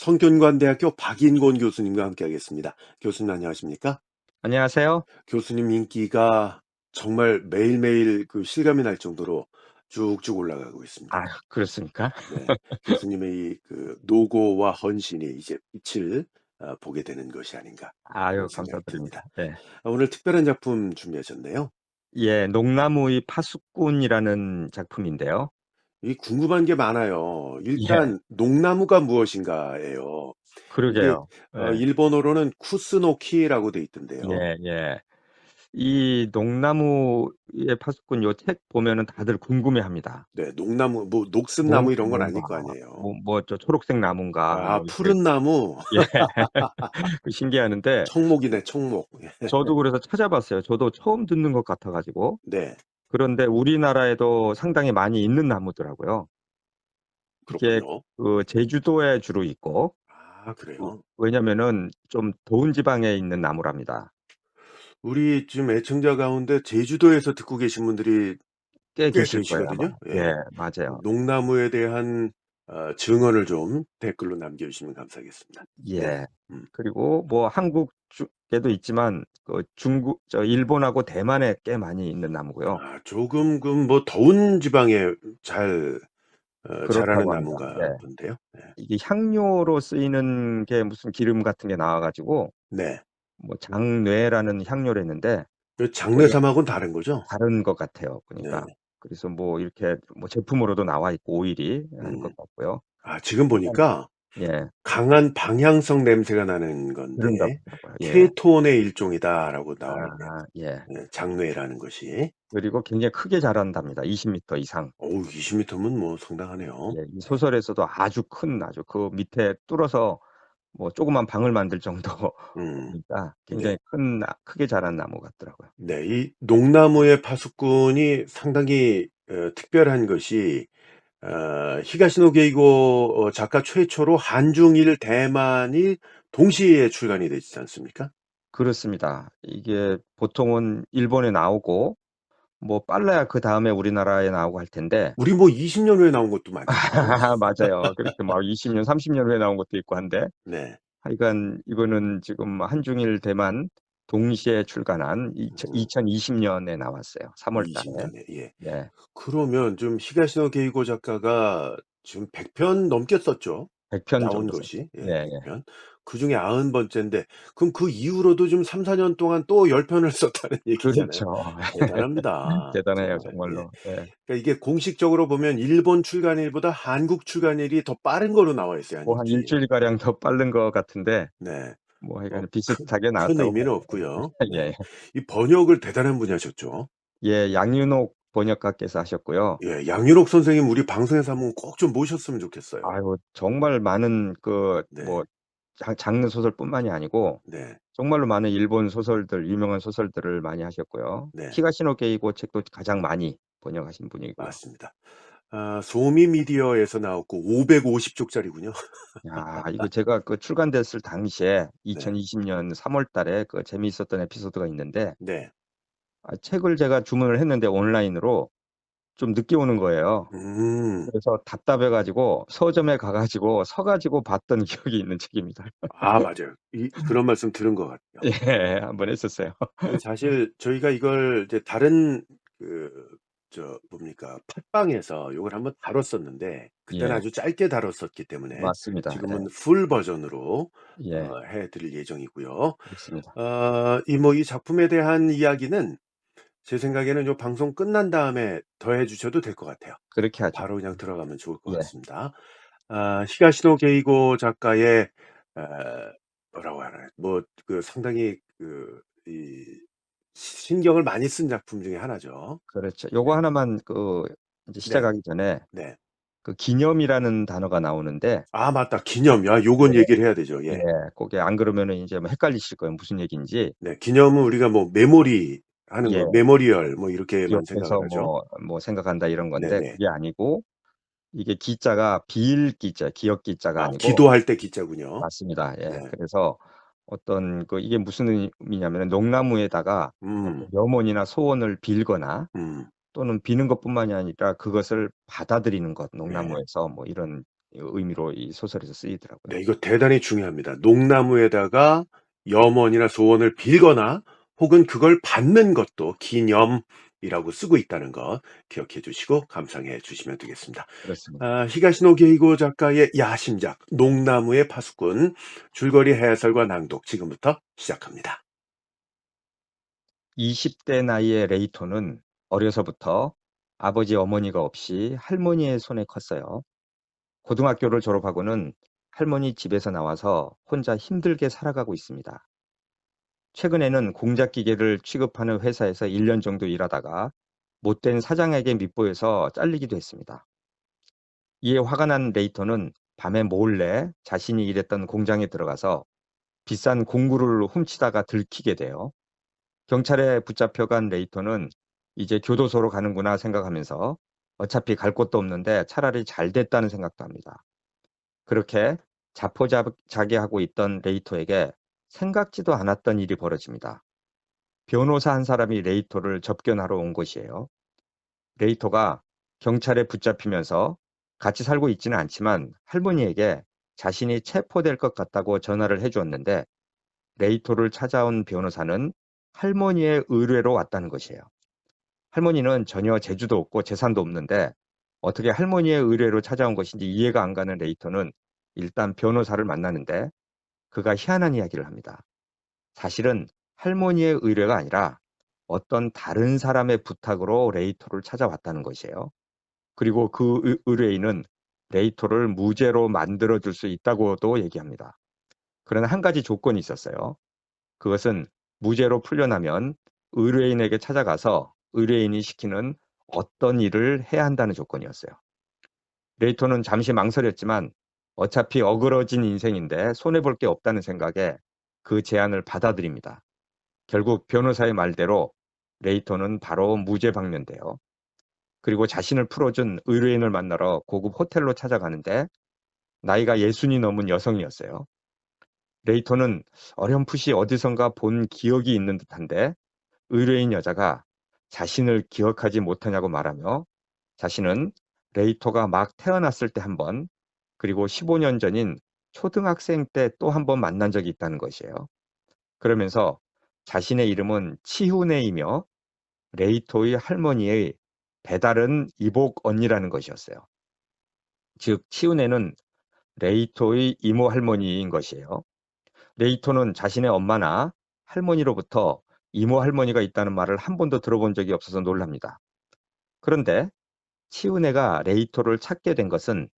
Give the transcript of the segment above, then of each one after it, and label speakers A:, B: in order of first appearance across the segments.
A: 성균관대학교 박인권 교수님과 함께하겠습니다. 교수님 안녕하십니까?
B: 안녕하세요.
A: 교수님 인기가 정말 매일매일 실감이 날 정도로 쭉쭉 올라가고
B: 아,
A: 있습니다.
B: 그렇습니까?
A: 네. 교수님의 노고와 헌신이 이제 빛을 보게 되는 것이 아닌가 그런
B: 아유,
A: 생각이 듭니다.
B: 감사드립니다. 네.
A: 오늘 특별한 작품 준비하셨네요.
B: 예, 농나무의 파수꾼이라는 작품인데요.
A: 이 궁금한 게 많아요.
B: 예,
A: 일단 농나무가 무엇인가예요. 이게
B: 그러게요. 예,
A: 일본어로는 쿠스노키라고 돼 있던데요.
B: 예, 예. 이 농나무의 파수꾼 요 책 보면은 다들 궁금해합니다.
A: 네. 농나무 뭐 녹슨나무 이런 건
B: 뭔가,
A: 아닐 거 아니에요.
B: 저 초록색 나무인가,
A: 아
B: 뭐 이렇게,
A: 푸른 나무.
B: 예, 그 신기하는데,
A: 청목이네 청목. 예.
B: 저도 그래서 찾아봤어요. 저도 처음 듣는 것 같아가지고.
A: 네.
B: 그런데 우리나라에도 상당히 많이 있는 나무더라고요. 이게
A: 그렇군요.
B: 그 제주도에 주로 있고,
A: 아 그래요?
B: 왜냐면은 좀 더운 지방에 있는 나무랍니다.
A: 우리 지금 애청자 가운데 제주도에서 듣고 계신 분들이
B: 꽤
A: 꽤
B: 계실 거예요, 아마.
A: 계시거든요. 예.
B: 예, 맞아요.
A: 농나무에 대한 증언을 좀 댓글로 남겨 주시면 감사하겠습니다. 네.
B: 예.
A: 음.
B: 그리고 뭐 한국 쪽에도 있지만 그 중국, 일본하고 대만에 꽤 많이 있는 나무고요.
A: 아 조금 뭐 더운 지방에 잘 자라는
B: 그렇다고 합니다.
A: 나무인가
B: 예.
A: 본데요. 네.
B: 이게 향료로 쓰이는 게 무슨 기름 같은 게 나와 가지고
A: 네.
B: 뭐 장뇌라는 향료를 했는데
A: 그
B: 거의
A: 장례삼하고는 다른 거죠?
B: 다른 것 같아요,
A: 네.
B: 보니까. 그래서 뭐 이렇게 뭐 제품으로도 나와 있고 오일이 하는
A: 음.
B: 것 같고요.
A: 아 지금
B: 일단
A: 보니까
B: 예.
A: 강한 방향성 냄새가 나는
B: 그런가
A: 건데
B: 보더라고요. 예.
A: 케톤의 일종이다라고 나와 있네요.
B: 아, 예.
A: 장뇌라는 것이.
B: 그리고 굉장히 크게 자란답니다. 20m 이상.
A: 어우 20 미터면 뭐 상당하네요.
B: 예. 이
A: 네.
B: 소설에서도 아주 그 밑에 뚫어서 뭐 조그만 방을 만들
A: 음.
B: 정도니까
A: 네.
B: 굉장히 크게 자란 나무 같더라고요.
A: 네. 이 농나무의 파수꾼이 상당히 특별한 것이 히가시노 게이고 작가 최초로 한중일 대만이 동시에 출간이 되지 않습니까?
B: 그렇습니다. 이게 보통은 일본에 나오고 뭐 빨라야 그다음에 우리나라에 나오고 할 텐데
A: 우리 뭐 20년 후에 나온 것도 많잖아요.
B: 맞아요. 그렇게 막 20 년, 30년 후에 나온 것도 있고 한데
A: 네.
B: 하여간 이거는 지금 한중일 대만 동시에 출간한
A: 음
B: 2020 년에 나왔어요. 3월 달에.
A: 20 년에. 예.
B: 네.
A: 그러면 좀 히가시노 게이고 작가가 지금 100편 넘게 썼죠?
B: 100편
A: 나온
B: 정도 썼죠.
A: 것이. 예 100
B: 예예.
A: 편. 그중에 90 번째인데 그럼 그 이후로도 좀 3-4년 동안 또 10 편을 썼다는 얘기잖아요.
B: 그렇죠.
A: 대단합니다.
B: 대단해요,
A: 정말. 예.
B: 정말로. 예.
A: 그러니까 이게 공식적으로 보면 일본 출간일보다 한국 출간일이 더 빠른 거로 나와 있어요, 한
B: 뭐 한 일
A: 일주일.
B: 주일가량 더 빠른 것 같은데
A: 네.
B: 뭐
A: 뭐
B: 하여간
A: 큰
B: 비슷하게
A: 큰
B: 나왔다고 봐야
A: 의미는
B: 돼요.
A: 없고요. 네.
B: 예.
A: 이 번역을 대단한 분이 하셨죠.
B: 예, 양윤옥 번역가께서 하셨고요.
A: 예. 양윤옥 선생님 우리 방송에서 한번 꼭 좀 모셨으면 좋겠어요.
B: 아유, 정말 많은 그
A: 네.
B: 뭐 장르 소설뿐만이 아니고
A: 네.
B: 정말로 많은 일본 소설들, 유명한 소설들을 많이 하셨고요.
A: 네.
B: 히가시노 게이고 책도 가장 많이 번역하신 분이고요.
A: 맞습니다. 아 소미 미디어에서 나왔고 550 쪽짜리군요.
B: 야, 이거 제가 그 출간됐을 당시에
A: 네.
B: 2020년 3월 달에 그 재미있었던 에피소드가 있는데
A: 네.
B: 책을 제가 주문을 했는데 온라인으로 좀 늦게 오는 거예요.
A: 음.
B: 그래서 답답해 가지고 서점에 가 가지고 서 가지고 봤던 기억이 있는 책입니다.
A: 아 맞아요. 그런 말씀 들은 것 같아요.
B: 예. 한번 했었어요.
A: 사실 저희가 이걸 이제 다른 뭡니까 팟빵에서 요걸 한번 다뤘었는데 그때는
B: 예.
A: 아주 짧게 다뤘었기 때문에
B: 맞습니다. 예.
A: 지금은 풀 버전으로
B: 예.
A: 해 드릴 예정이고요.
B: 그렇습니다.
A: 이 작품에 대한 이야기는 제 생각에는 요 방송 끝난 다음에 더해 주셔도 될 것 같아요.
B: 그렇게 하죠.
A: 바로 그냥 들어가면 좋을 것
B: 예.
A: 같습니다. 히가시노 게이고 작가의 에 뭐라고 하나요? 상당히 이 신경을 많이 쓴 작품 중에 하나죠.
B: 그렇죠.
A: 네.
B: 요거 하나만 이제
A: 네.
B: 시작하기 전에
A: 네.
B: 그 기념이라는 단어가 나오는데
A: 아 맞다. 기념. 요건
B: 예.
A: 얘기를 해야 되죠.
B: 예.
A: 예.
B: 그게 안 그러면은 인제 뭐 헷갈리실 거예요, 무슨 얘기인지.
A: 네. 기념은 우리가 뭐 메모리 하는
B: 예.
A: 거 메모리얼 뭐 이렇게만 생각을
B: 기억해서
A: 하죠.
B: 생각한다 이런 건데
A: 네네.
B: 그게 아니고 이게 기자가 비일 기자, 기억 기자가
A: 아
B: 아니고
A: 기도할 때 기자군요.
B: 맞습니다. 예.
A: 네.
B: 그래서 어떤 이게 무슨 의미냐면은 농나무에다가 어떤
A: 음.
B: 염원이나 소원을 빌거나
A: 음.
B: 또는 비는 것뿐만이 아니라 그것을 받아들이는 것,
A: 네.
B: 농나무에서 뭐 이런 의미로 이 소설에서
A: 네,
B: 쓰이더라고요.
A: 이거 대단히 중요합니다. 농나무에다가 염원이나 소원을 빌거나 혹은 그걸 받는 것도 기념이라고 쓰고 있다는 거 기억해 주시고 감상해 주시면 되겠습니다.
B: 그렇습니다.
A: 아, 히가시노 게이고 작가의 야심작 농나무의 파수꾼, 줄거리 해설과 낭독 지금부터 시작합니다.
B: 20대 나이의 레이토는 어려서부터 아버지 어머니가 없이 할머니의 손에 컸어요. 고등학교를 졸업하고는 할머니 집에서 나와서 혼자 힘들게 살아가고 있습니다. 최근에는 공작 기계를 취급하는 회사에서 1년 정도 일하다가 못된 사장에게 밑보여서 잘리기도 했습니다. 이에 화가 난 레이토는 밤에 몰래 자신이 일했던 공장에 들어가서 비싼 공구를 훔치다가 들키게 돼요. 경찰에 붙잡혀간 레이토는 이제 교도소로 가는구나 생각하면서 어차피 갈 곳도 없는데 차라리 잘 됐다는 생각도 합니다. 그렇게 자포자기하고 있던 레이토에게 생각지도 않았던 일이 벌어집니다. 변호사 한 사람이 레이토를 접견하러 온 것이에요. 레이토가 경찰에 붙잡히면서 같이 살고 있지는 않지만 할머니에게 자신이 체포될 것 같다고 전화를 해주었는데 레이토를 찾아온 변호사는 할머니의 의뢰로 왔다는 것이에요. 할머니는 전혀 재주도 없고 재산도 없는데 어떻게 할머니의 의뢰로 찾아온 것인지 이해가 안 가는 레이토는 일단 변호사를 만나는데 그가 희한한 이야기를 합니다. 사실은 할머니의 의뢰가 아니라 어떤 다른 사람의 부탁으로 레이토를 찾아왔다는 것이에요. 그리고 그 의뢰인은 레이토를 무죄로 만들어줄 수 있다고도 얘기합니다. 그러나 한 가지 조건이 있었어요. 그것은 무죄로 풀려나면 의뢰인에게 찾아가서 의뢰인이 시키는 어떤 일을 해야 한다는 조건이었어요. 레이토는 잠시 망설였지만 어차피 어그러진 인생인데 손해볼 게 없다는 생각에 그 제안을 받아들입니다. 결국 변호사의 말대로 레이토는 바로 무죄 방면돼요. 그리고 자신을 풀어준 의뢰인을 만나러 고급 호텔로 찾아가는데 나이가 60이 넘은 여성이었어요. 레이토는 어렴풋이 어디선가 본 기억이 있는 듯한데 의뢰인 여자가 자신을 기억하지 못하냐고 말하며 자신은 레이토가 막 태어났을 때 한 번, 그리고 15년 전인 초등학생 때 또 한 번 만난 적이 있다는 것이에요. 그러면서 자신의 이름은 치훈에이며 레이토의 할머니의 배다른 이복 언니라는 것이었어요. 즉 치훈에는 레이토의 이모 할머니인 것이에요. 레이토는 자신의 엄마나 할머니로부터 이모 할머니가 있다는 말을 한 번도 들어본 적이 없어서 놀랍니다. 그런데 치은혜가 레이토를 찾게 된 것은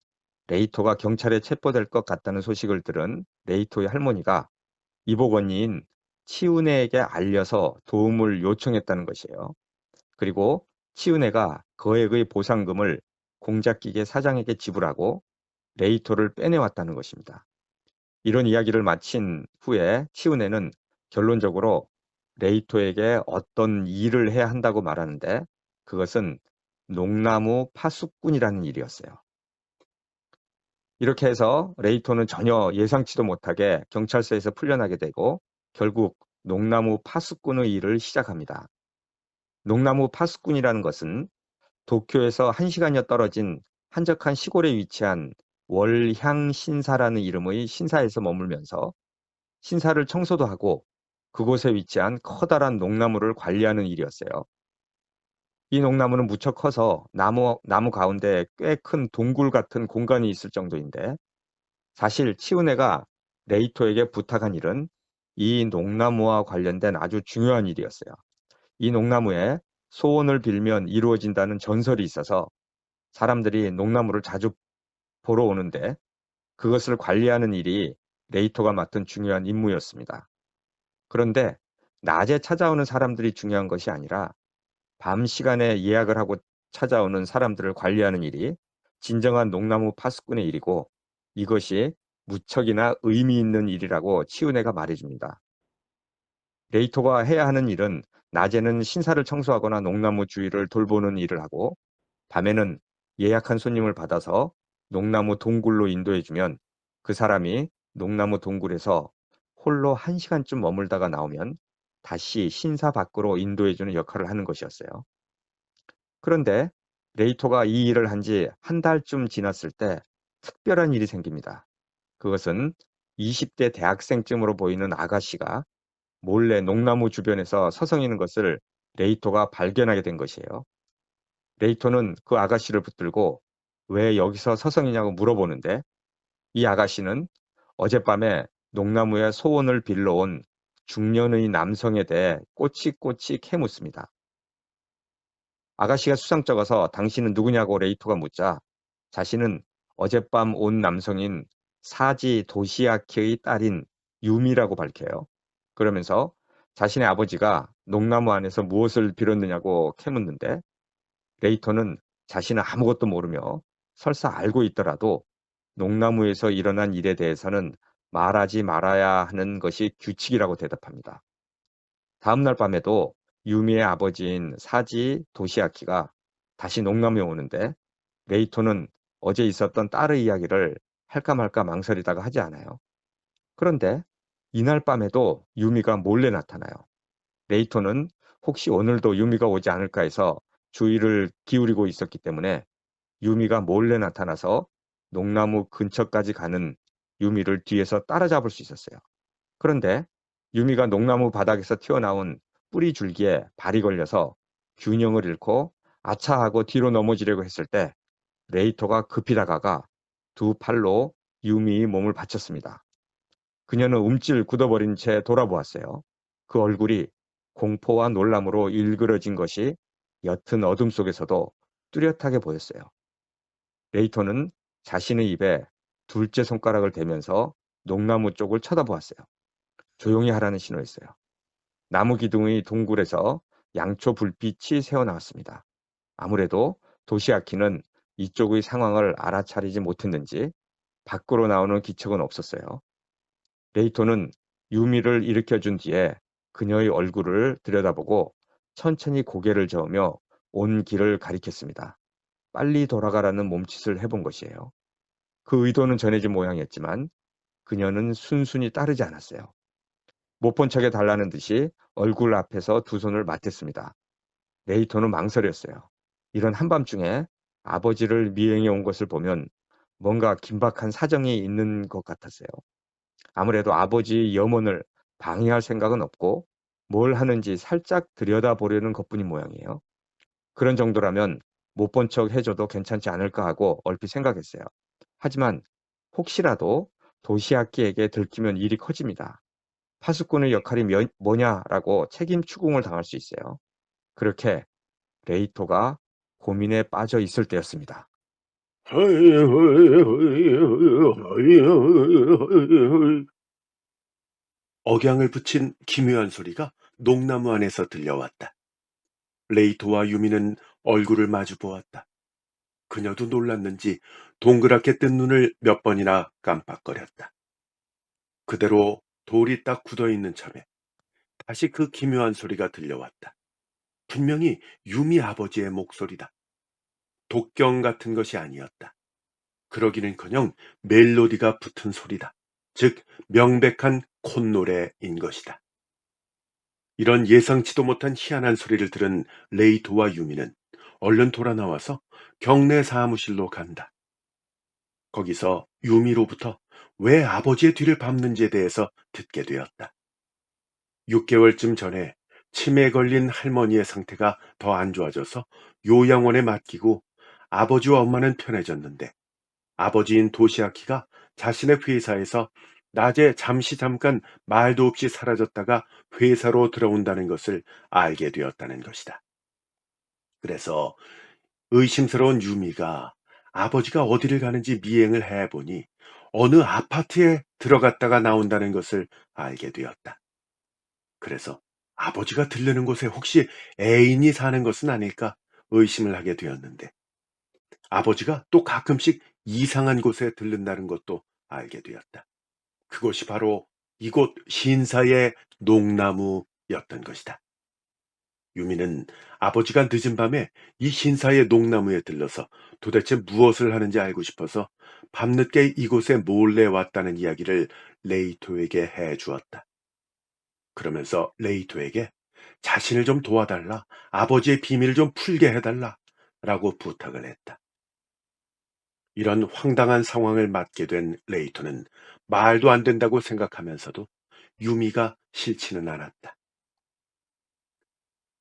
B: 레이토가 경찰에 체포될 것 같다는 소식을 들은 레이토의 할머니가 이복 언니인 치은혜에게 알려서 도움을 요청했다는 것이에요. 그리고 치은혜가 거액의 보상금을 공작기계 사장에게 지불하고 레이토를 빼내왔다는 것입니다. 이런 이야기를 마친 후에 치은혜는 결론적으로 레이토에게 어떤 일을 해야 한다고 말하는데 그것은 농나무 파수꾼이라는 일이었어요. 이렇게 해서 레이토는 전혀 예상치도 못하게 경찰서에서 풀려나게 되고 결국 농나무 파수꾼의 일을 시작합니다. 농나무 파수꾼이라는 것은 도쿄에서 1시간여 떨어진 한적한 시골에 위치한 월향신사라는 이름의 신사에서 머물면서 신사를 청소도 하고 그곳에 위치한 커다란 농나무를 관리하는 일이었어요. 이 농나무는 무척 커서 나무 가운데 꽤 큰 동굴 같은 공간이 있을 정도인데 사실 치우네가 레이토에게 부탁한 일은 이 농나무와 관련된 아주 중요한 일이었어요. 이 농나무에 소원을 빌면 이루어진다는 전설이 있어서 사람들이 농나무를 자주 보러 오는데 그것을 관리하는 일이 레이토가 맡은 중요한 임무였습니다. 그런데 낮에 찾아오는 사람들이 중요한 것이 아니라 밤 시간에 예약을 하고 찾아오는 사람들을 관리하는 일이 진정한 농나무 파수꾼의 일이고 이것이 무척이나 의미 있는 일이라고 치은혜가 말해줍니다. 레이토가 해야 하는 일은 낮에는 신사를 청소하거나 농나무 주위를 돌보는 일을 하고 밤에는 예약한 손님을 받아서 농나무 동굴로 인도해주면 그 사람이 농나무 동굴에서 홀로 1시간쯤 머물다가 나오면 다시 신사 밖으로 인도해주는 역할을 하는 것이었어요. 그런데 레이토가 이 일을 한 지 한 달쯤 지났을 때 특별한 일이 생깁니다. 그것은 20대 대학생쯤으로 보이는 아가씨가 몰래 농나무 주변에서 서성이는 것을 레이토가 발견하게 된 것이에요. 레이토는 그 아가씨를 붙들고 왜 여기서 서성이냐고 물어보는데, 이 아가씨는 어젯밤에 농나무에 소원을 빌러온 중년의 남성에 대해 꼬치꼬치 캐묻습니다. 아가씨가 수상쩍어서 당신은 누구냐고 레이토가 묻자, 자신은 어젯밤 온 남성인 사지 도시아키의 딸인 유미라고 밝혀요. 그러면서 자신의 아버지가 농나무 안에서 무엇을 빌었느냐고 캐묻는데, 레이토는 자신은 아무것도 모르며 설사 알고 있더라도 농나무에서 일어난 일에 대해서는 말하지 말아야 하는 것이 규칙이라고 대답합니다. 다음 날 밤에도 유미의 아버지인 사지 도시아키가 다시 농나무에 오는데, 레이토는 어제 있었던 딸의 이야기를 할까 말까 망설이다가 하지 않아요. 그런데 이날 밤에도 유미가 몰래 나타나요. 레이토는 혹시 오늘도 유미가 오지 않을까 해서 주의를 기울이고 있었기 때문에 유미가 몰래 나타나서 농나무 근처까지 가는 유미를 뒤에서 따라잡을 수 있었어요. 그런데 유미가 농나무 바닥에서 튀어나온 뿌리 줄기에 발이 걸려서 균형을 잃고 아차 하고 뒤로 넘어지려고 했을 때, 레이토가 급히 다가가 두 팔로 유미의 몸을 받쳤습니다. 그녀는 움찔 굳어버린 채 돌아보았어요. 그 얼굴이 공포와 놀람으로 일그러진 것이 옅은 어둠 속에서도 뚜렷하게 보였어요. 레이토는 자신의 입에 둘째 손가락을 대면서 농나무 쪽을 쳐다보았어요. 조용히 하라는 신호였어요. 나무 기둥의 동굴에서 양초 불빛이 새어나왔습니다. 아무래도 도시아키는 이쪽의 상황을 알아차리지 못했는지 밖으로 나오는 기척은 없었어요. 레이토는 유미를 일으켜준 뒤에 그녀의 얼굴을 들여다보고 천천히 고개를 저으며 온 길을 가리켰습니다. 빨리 돌아가라는 몸짓을 해본 것이에요. 그 의도는 전해진 모양이었지만 그녀는 순순히 따르지 않았어요. 못 본 척해 달라는 듯이 얼굴 앞에서 두 손을 맞댔습니다. 레이토는 망설였어요. 이런 한밤중에 아버지를 미행해 온 것을 보면 뭔가 긴박한 사정이 있는 것 같았어요. 아무래도 아버지의 염원을 방해할 생각은 없고 뭘 하는지 살짝 들여다보려는 것뿐인 모양이에요. 그런 정도라면 못 본 척 해줘도 괜찮지 않을까 하고 얼핏 생각했어요. 하지만 혹시라도 도시아키에게 들키면 일이 커집니다. 파수꾼의 역할이 뭐냐라고 책임 추궁을 당할 수 있어요. 그렇게 레이토가 고민에 빠져 있을 때였습니다.
A: 억양을 붙인 기묘한 소리가 농나무 안에서 들려왔다. 레이토와 유미는 얼굴을 마주 보았다. 그녀도 놀랐는지 동그랗게 뜬 눈을 몇 번이나 깜빡거렸다. 그대로 돌이 딱 굳어있는 참에 다시 그 기묘한 소리가 들려왔다. 분명히 유미 아버지의 목소리다. 독경 같은 것이 아니었다. 그러기는커녕 멜로디가 붙은 소리다. 즉 명백한 콧노래인 것이다. 이런 예상치도 못한 희한한 소리를 들은 레이토와 유미는 얼른 돌아 나와서 경내 사무실로 간다. 거기서 유미로부터 왜 아버지의 뒤를 밟는지에 대해서 듣게 되었다. 6개월쯤 전에 치매에 걸린 할머니의 상태가 더 안 좋아져서 요양원에 맡기고 아버지와 엄마는 편해졌는데, 아버지인 도시아키가 자신의 회사에서 낮에 잠깐 말도 없이 사라졌다가 회사로 들어온다는 것을 알게 되었다는 것이다. 그래서 의심스러운 유미가 아버지가 어디를 가는지 미행을 해보니 어느 아파트에 들어갔다가 나온다는 것을 알게 되었다. 그래서 아버지가 들르는 곳에 혹시 애인이 사는 것은 아닐까 의심을 하게 되었는데, 아버지가 또 가끔씩 이상한 곳에 들른다는 것도 알게 되었다. 그것이 바로 이곳 신사의 농나무였던 것이다. 유미는 아버지가 늦은 밤에 이 신사의 농나무에 들러서 도대체 무엇을 하는지 알고 싶어서 밤늦게 이곳에 몰래 왔다는 이야기를 레이토에게 해 주었다. 그러면서 레이토에게 자신을 좀 도와달라, 아버지의 비밀을 좀 풀게 해달라 라고 부탁을 했다. 이런 황당한 상황을 맞게 된 레이토는 말도 안 된다고 생각하면서도 유미가 싫지는 않았다.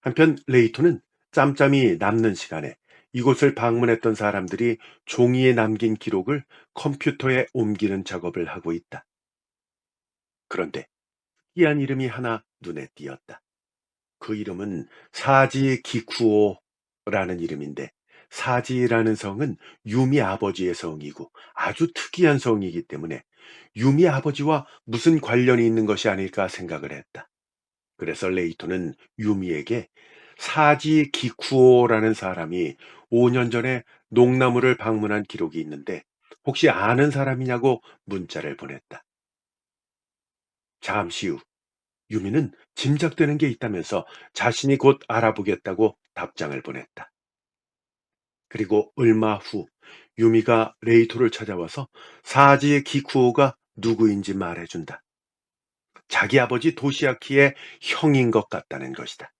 A: 한편 레이토는 짬짬이 남는 시간에 이곳을 방문했던 사람들이 종이에 남긴 기록을 컴퓨터에 옮기는 작업을 하고 있다. 그런데 특이한 이름이 하나 눈에 띄었다. 그 이름은 사지 기쿠오라는 이름인데, 사지라는 성은 유미 아버지의 성이고 아주 특이한 성이기 때문에 유미 아버지와 무슨 관련이 있는 것이 아닐까 생각을 했다. 그래서 레이토는 유미에게 사지 기쿠오라는 사람이 5년 전에 농나무를 방문한 기록이 있는데 혹시 아는 사람이냐고 문자를 보냈다. 잠시 후 유미는 짐작되는 게 있다면서 자신이 곧 알아보겠다고 답장을 보냈다. 그리고 얼마 후 유미가 레이토를 찾아와서 사지 기쿠오가 누구인지 말해준다. 자기 아버지 도시아키의 형인 것 같다는 것이다.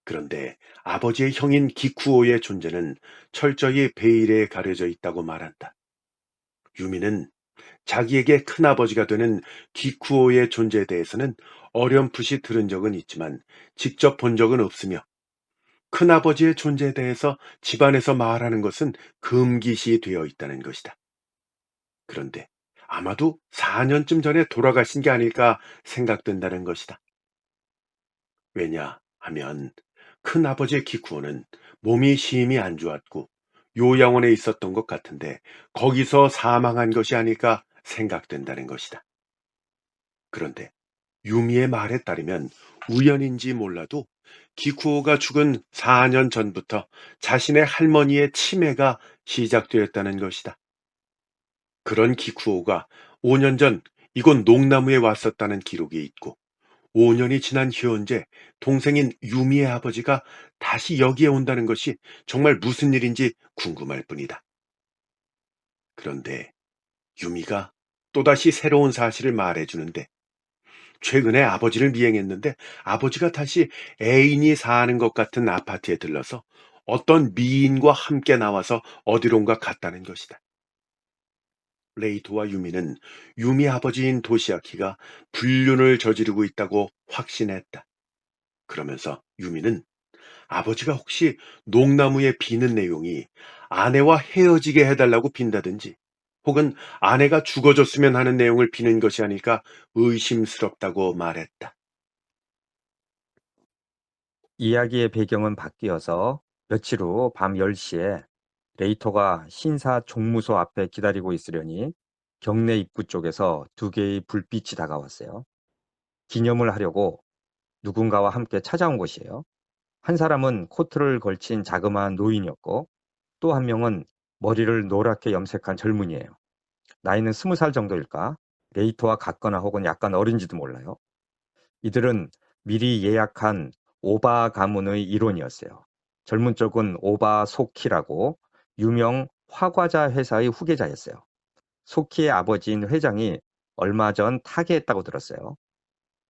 A: 그런데 아버지의 형인 기쿠오의 존재는 철저히 베일에 가려져 있다고 말한다. 유미는 자기에게 큰아버지가 되는 기쿠오의 존재에 대해서는 어렴풋이 들은 적은 있지만 직접 본 적은 없으며, 큰아버지의 존재에 대해서 집안에서 말하는 것은 금기시 되어 있다는 것이다. 그런데 아마도 4년쯤 전에 돌아가신 게 아닐까 생각된다는 것이다. 왜냐 하면 큰아버지 기쿠오는 몸이 심히 안 좋았고 요양원에 있었던 것 같은데 거기서 사망한 것이 아닐까 생각된다는 것이다. 그런데 유미의 말에 따르면 우연인지 몰라도 기쿠오가 죽은 4년 전부터 자신의 할머니의 치매가 시작되었다는 것이다. 그런 기쿠오가 5년 전 이곳 농나무에 왔었다는 기록이 있고 5년이 지난 현재 동생인 유미의 아버지가 다시 여기에 온다는 것이 정말 무슨 일인지 궁금할 뿐이다. 그런데 유미가 또다시 새로운 사실을 말해주는데, 최근에 아버지를 미행했는데 아버지가 다시 애인이 사는 것 같은 아파트에 들러서 어떤 미인과 함께 나와서 어디론가 갔다는 것이다. 레이토와 유미는 유미 아버지인 도시아키가 불륜을 저지르고 있다고 확신했다. 그러면서 유미는 아버지가 혹시 농나무에 비는 내용이 아내와 헤어지게 해달라고 빈다든지 혹은 아내가 죽어줬으면 하는 내용을 비는 것이 아닐까 의심스럽다고 말했다.
B: 이야기의 배경은 바뀌어서 며칠 후 밤 10시에 레이터가 신사 종무소 앞에 기다리고 있으려니 경내 입구 쪽에서 두 개의 불빛이 다가왔어요. 기념을 하려고 누군가와 함께 찾아온 것이에요. 한 사람은 코트를 걸친 자그마한 노인이었고 또 한 명은 머리를 노랗게 염색한 젊은이에요. 나이는 20살 정도일까? 레이터와 같거나 혹은 약간 어린지도 몰라요. 이들은 미리 예약한 오바 가문의 일원이었어요. 젊은 쪽은 오바 소키라고 유명 화과자 회사의 후계자였어요. 소키의 아버지인 회장이 얼마 전 타계했다고 들었어요.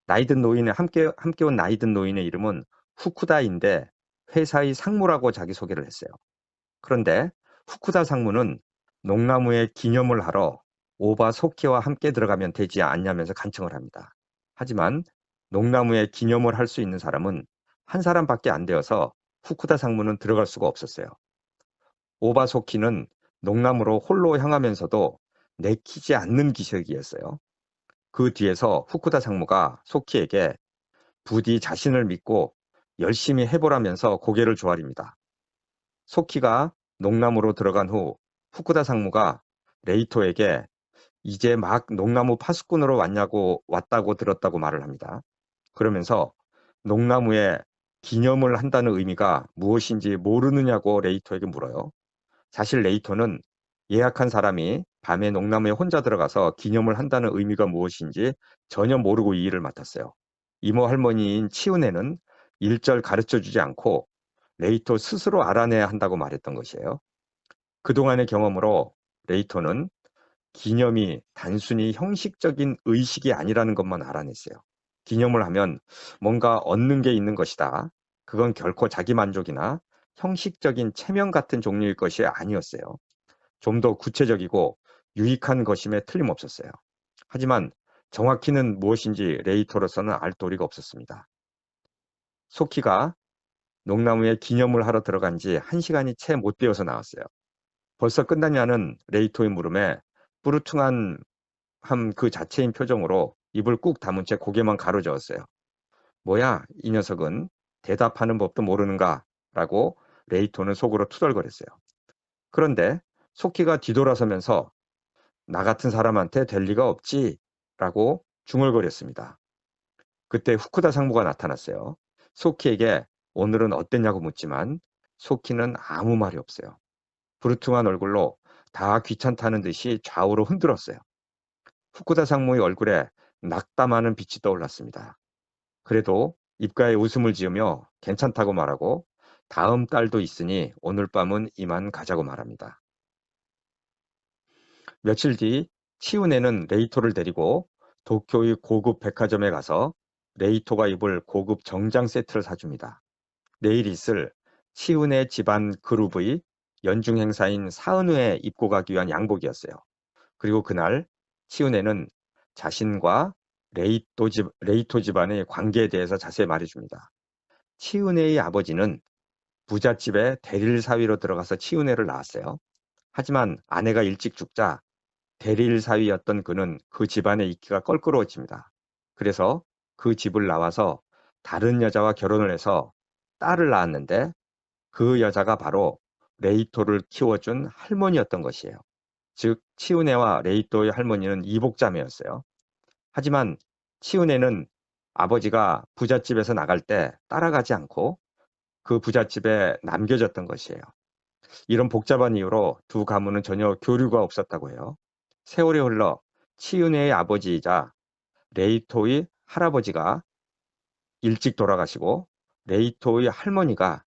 B: 나이든 노인의 함께 온 나이든 노인의 이름은 후쿠다인데 회사의 상무라고 자기소개를 했어요. 그런데 후쿠다 상무는 농나무에 기념을 하러 오바 소키와 함께 들어가면 되지 않냐면서 간청을 합니다. 하지만 농나무에 기념을 할 수 있는 사람은 한 사람밖에 안 되어서 후쿠다 상무는 들어갈 수가 없었어요. 오바 소키는 농나무로 홀로 향하면서도 내키지 않는 기색이었어요. 그 뒤에서 후쿠다 상무가 소키에게 부디 자신을 믿고 열심히 해보라면서 고개를 조아립니다. 소키가 농나무로 들어간 후 후쿠다 상무가 레이토에게 이제 막 농나무 파수꾼으로 왔다고 들었다고 말을 합니다. 그러면서 농나무에 기념을 한다는 의미가 무엇인지 모르느냐고 레이토에게 물어요. 사실 레이토는 예약한 사람이 밤에 농나무에 혼자 들어가서 기념을 한다는 의미가 무엇인지 전혀 모르고 이 일을 맡았어요. 이모 할머니인 치은혜는 일절 가르쳐 주지 않고 레이토 스스로 알아내야 한다고 말했던 것이에요. 그동안의 경험으로 레이토는 기념이 단순히 형식적인 의식이 아니라는 것만 알아냈어요. 기념을 하면 뭔가 얻는 게 있는 것이다. 그건 결코 자기 만족이나 형식적인 체면 같은 종류일 것이 아니었어요. 좀 더 구체적이고 유익한 것임에 틀림없었어요. 하지만 정확히는 무엇인지 레이토로서는 알 도리가 없었습니다. 소키가 농나무에 기념을 하러 들어간 지 1시간이 채 못 되어서 나왔어요. 벌써 끝났냐는 레이토의 물음에 뿌르퉁한 함 그 자체인 표정으로 입을 꾹 다문 채 고개만 가로저었어요. 뭐야, 이 녀석은 대답하는 법도 모르는가? 라고 레이토는 속으로 투덜거렸어요. 그런데 소키가 뒤돌아서면서 나 같은 사람한테 될 리가 없지 라고 중얼거렸습니다. 그때 후쿠다 상무가 나타났어요. 소키에게 오늘은 어땠냐고 묻지만 소키는 아무 말이 없어요. 부르퉁한 얼굴로 다 귀찮다는 듯이 좌우로 흔들었어요. 후쿠다 상무의 얼굴에 낙담하는 빛이 떠올랐습니다. 그래도 입가에 웃음을 지으며 괜찮다고 말하고 다음 달도 있으니 오늘 밤은 이만 가자고 말합니다. 며칠 뒤 치우네는 레이토를 데리고 도쿄의 고급 백화점에 가서 레이토가 입을 고급 정장 세트를 사줍니다. 내일 있을 치우네 집안 그룹의 연중 행사인 사은회에 입고 가기 위한 양복이었어요. 그리고 그날 치우네는 자신과 레이토 집안의 관계에 대해서 자세히 말해줍니다. 치우네의 아버지는 부잣집에 대릴 사위로 들어가서 치우네를 낳았어요. 하지만 아내가 일찍 죽자 대릴 사위였던 그는 그 집안에 있기가 껄끄러워집니다. 그래서 그 집을 나와서 다른 여자와 결혼을 해서 딸을 낳았는데 그 여자가 바로 레이토를 키워준 할머니였던 것이에요. 즉 치우네와 레이토의 할머니는 이복자매였어요. 하지만 치우네는 아버지가 부잣집에서 나갈 때 따라가지 않고 그 부잣집에 남겨졌던 것이에요. 이런 복잡한 이유로 두 가문은 전혀 교류가 없었다고 해요. 세월이 흘러 치윤회의 아버지이자 레이토의 할아버지가 일찍 돌아가시고 레이토의 할머니가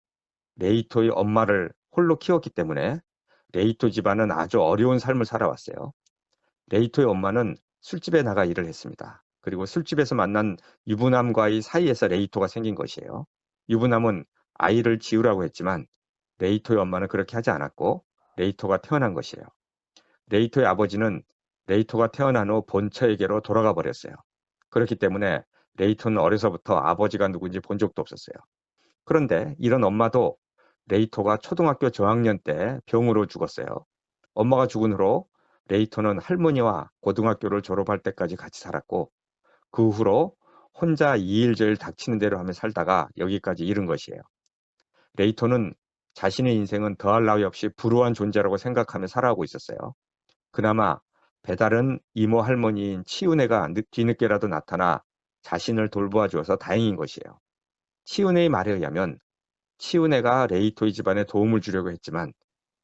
B: 레이토의 엄마를 홀로 키웠기 때문에 레이토 집안은 아주 어려운 삶을 살아왔어요. 레이토의 엄마는 술집에 나가 일을 했습니다. 그리고 술집에서 만난 유부남과의 사이에서 레이토가 생긴 것이에요. 유부남은 아이를 지우라고 했지만 레이토의 엄마는 그렇게 하지 않았고 레이토가 태어난 것이에요. 레이토의 아버지는 레이토가 태어난 후 본처에게로 돌아가 버렸어요. 그렇기 때문에 레이토는 어려서부터 아버지가 누군지 본 적도 없었어요. 그런데 이런 엄마도 레이토가 초등학교 저학년 때 병으로 죽었어요. 엄마가 죽은 후로 레이토는 할머니와 고등학교를 졸업할 때까지 같이 살았고 그 후로 혼자 이일저일 닥치는 대로 하며 살다가 여기까지 이른 것이에요. 레이토는 자신의 인생은 더할 나위 없이 불우한 존재라고 생각하며 살아가고 있었어요. 그나마 배다른 이모 할머니인 치우네가 뒤늦게라도 나타나 자신을 돌보아 주어서 다행인 것이에요. 치우네의 말에 의하면 치우네가 레이토의 집안에 도움을 주려고 했지만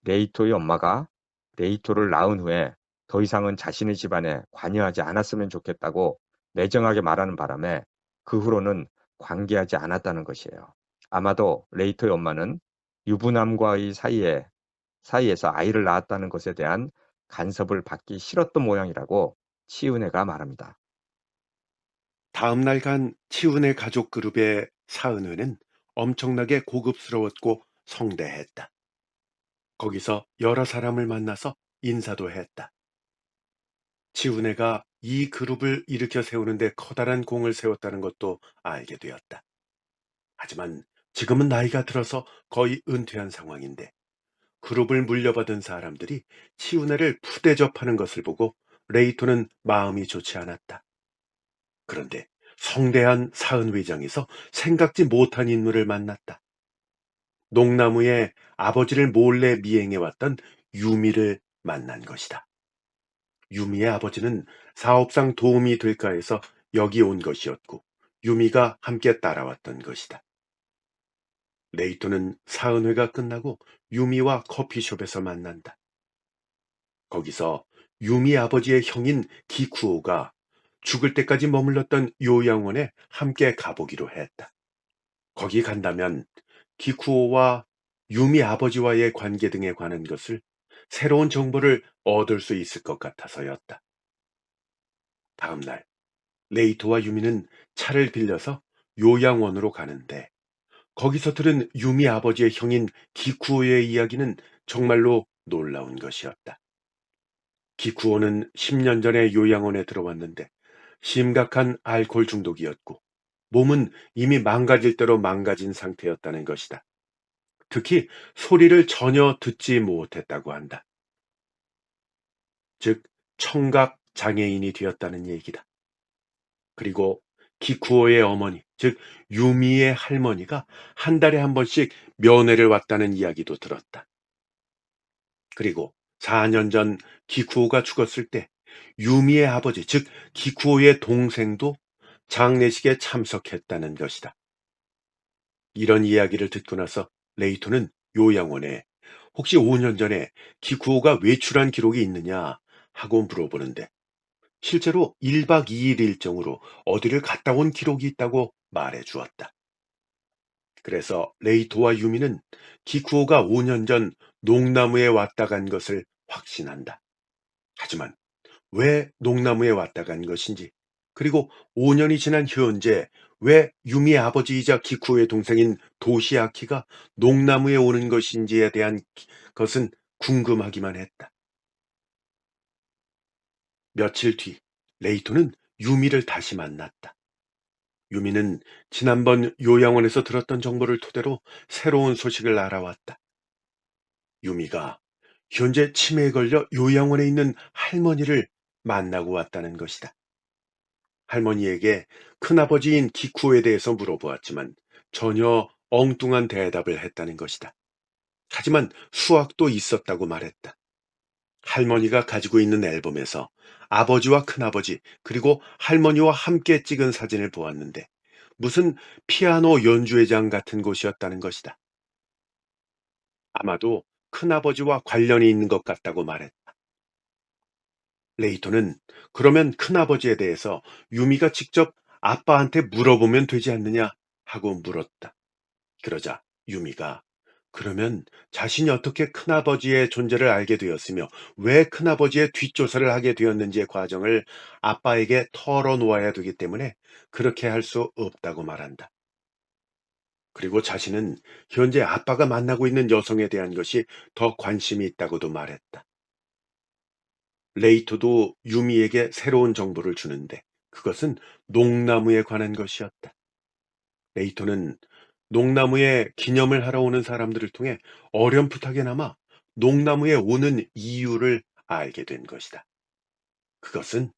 B: 레이토의 엄마가 레이토를 낳은 후에 더 이상은 자신의 집안에 관여하지 않았으면 좋겠다고 매정하게 말하는 바람에 그 후로는 관계하지 않았다는 것이에요. 아마도 레이토의 엄마는 유부남과의 사이에서 아이를 낳았다는 것에 대한 간섭을 받기 싫었던 모양이라고 치은혜가 말합니다.
A: 다음 날 간 치훈의 가족 그룹의 사은회는 엄청나게 고급스러웠고 성대했다. 거기서 여러 사람을 만나서 인사도 했다. 치훈애가 이 그룹을 일으켜 세우는데 커다란 공을 세웠다는 것도 알게 되었다. 하지만 지금은 나이가 들어서 거의 은퇴한 상황인데 그룹을 물려받은 사람들이 치훈애를 푸대접하는 것을 보고 레이토는 마음이 좋지 않았다. 그런데 성대한 사은회장에서 생각지 못한 인물을 만났다. 농나무의 아버지를 몰래 미행해왔던 유미를 만난 것이다. 유미의 아버지는 사업상 도움이 될까 해서 여기 온 것이었고 유미가 함께 따라왔던 것이다. 레이토는 사은회가 끝나고 유미와 커피숍에서 만난다. 거기서 유미 아버지의 형인 기쿠오가 죽을 때까지 머물렀던 요양원에 함께 가보기로 했다. 거기 간다면 기쿠오와 유미 아버지와의 관계 등에 관한 것을 새로운 정보를 얻을 수 있을 것 같아서였다. 다음 날 레이토와 유미는 차를 빌려서 요양원으로 가는데 거기서 들은 유미 아버지의 형인 기쿠오의 이야기는 정말로 놀라운 것이었다. 기쿠오는 10년 전에 요양원에 들어왔는데 심각한 알코올 중독이었고 몸은 이미 망가질 대로 망가진 상태였다는 것이다. 특히 소리를 전혀 듣지 못했다고 한다. 즉, 청각 장애인이 되었다는 얘기다. 그리고 기쿠오의 어머니, 즉 유미의 할머니가 한 달에 한 번씩 면회를 왔다는 이야기도 들었다. 그리고 4년 전 기쿠오가 죽었을 때 유미의 아버지, 즉 기쿠오의 동생도 장례식에 참석했다는 것이다. 이런 이야기를 듣고 나서 레이토는 요양원에 혹시 5년 전에 기쿠오가 외출한 기록이 있느냐 하고 물어보는데 실제로 1박 2일 일정으로 어디를 갔다 온 기록이 있다고 말해 주었다. 그래서 레이토와 유미는 기쿠오가 5년 전 농나무에 왔다 간 것을 확신한다. 하지만 왜 농나무에 왔다 간 것인지, 그리고 5년이 지난 현재 왜 유미의 아버지이자 기쿠오의 동생인 도시아키가 농나무에 오는 것인지에 대한 것은 궁금하기만 했다. 며칠 뒤 레이토는 유미를 다시 만났다. 유미는 지난번 요양원에서 들었던 정보를 토대로 새로운 소식을 알아왔다. 유미가 현재 치매에 걸려 요양원에 있는 할머니를 만나고 왔다는 것이다. 할머니에게 큰아버지인 기쿠에 대해서 물어보았지만 전혀 엉뚱한 대답을 했다는 것이다. 하지만 수학도 있었다고 말했다. 할머니가 가지고 있는 앨범에서 아버지와 큰아버지 그리고 할머니와 함께 찍은 사진을 보았는데 무슨 피아노 연주회장 같은 곳이었다는 것이다. 아마도 큰아버지와 관련이 있는 것 같다고 말했다. 레이토는 그러면 큰아버지에 대해서 유미가 직접 아빠한테 물어보면 되지 않느냐 하고 물었다. 그러자 유미가 그러면 자신이 어떻게 큰아버지의 존재를 알게 되었으며 왜 큰아버지의 뒷조사를 하게 되었는지의 과정을 아빠에게 털어놓아야 되기 때문에 그렇게 할 수 없다고 말한다. 그리고 자신은 현재 아빠가 만나고 있는 여성에 대한 것이 더 관심이 있다고도 말했다. 레이토도 유미에게 새로운 정보를 주는데 그것은 농나무에 관한 것이었다. 레이토는 농나무에 기념을 하러 오는 사람들을 통해 어렴풋하게나마 농나무에 오는 이유를 알게 된 것이다. 그것은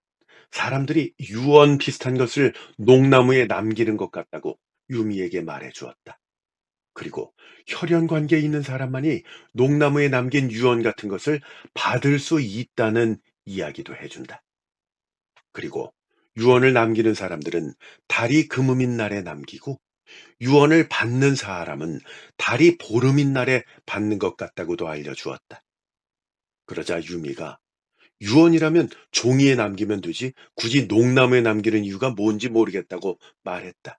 A: 사람들이 유언 비슷한 것을 농나무에 남기는 것 같다고 유미에게 말해 주었다. 그리고 혈연 관계에 있는 사람만이 농나무에 남긴 유언 같은 것을 받을 수 있다는 이야기도 해준다. 그리고 유언을 남기는 사람들은 달이 금음인 날에 남기고 유언을 받는 사람은 달이 보름인 날에 받는 것 같다고도 알려주었다. 그러자 유미가 유언이라면 종이에 남기면 되지 굳이 농나무에 남기는 이유가 뭔지 모르겠다고 말했다.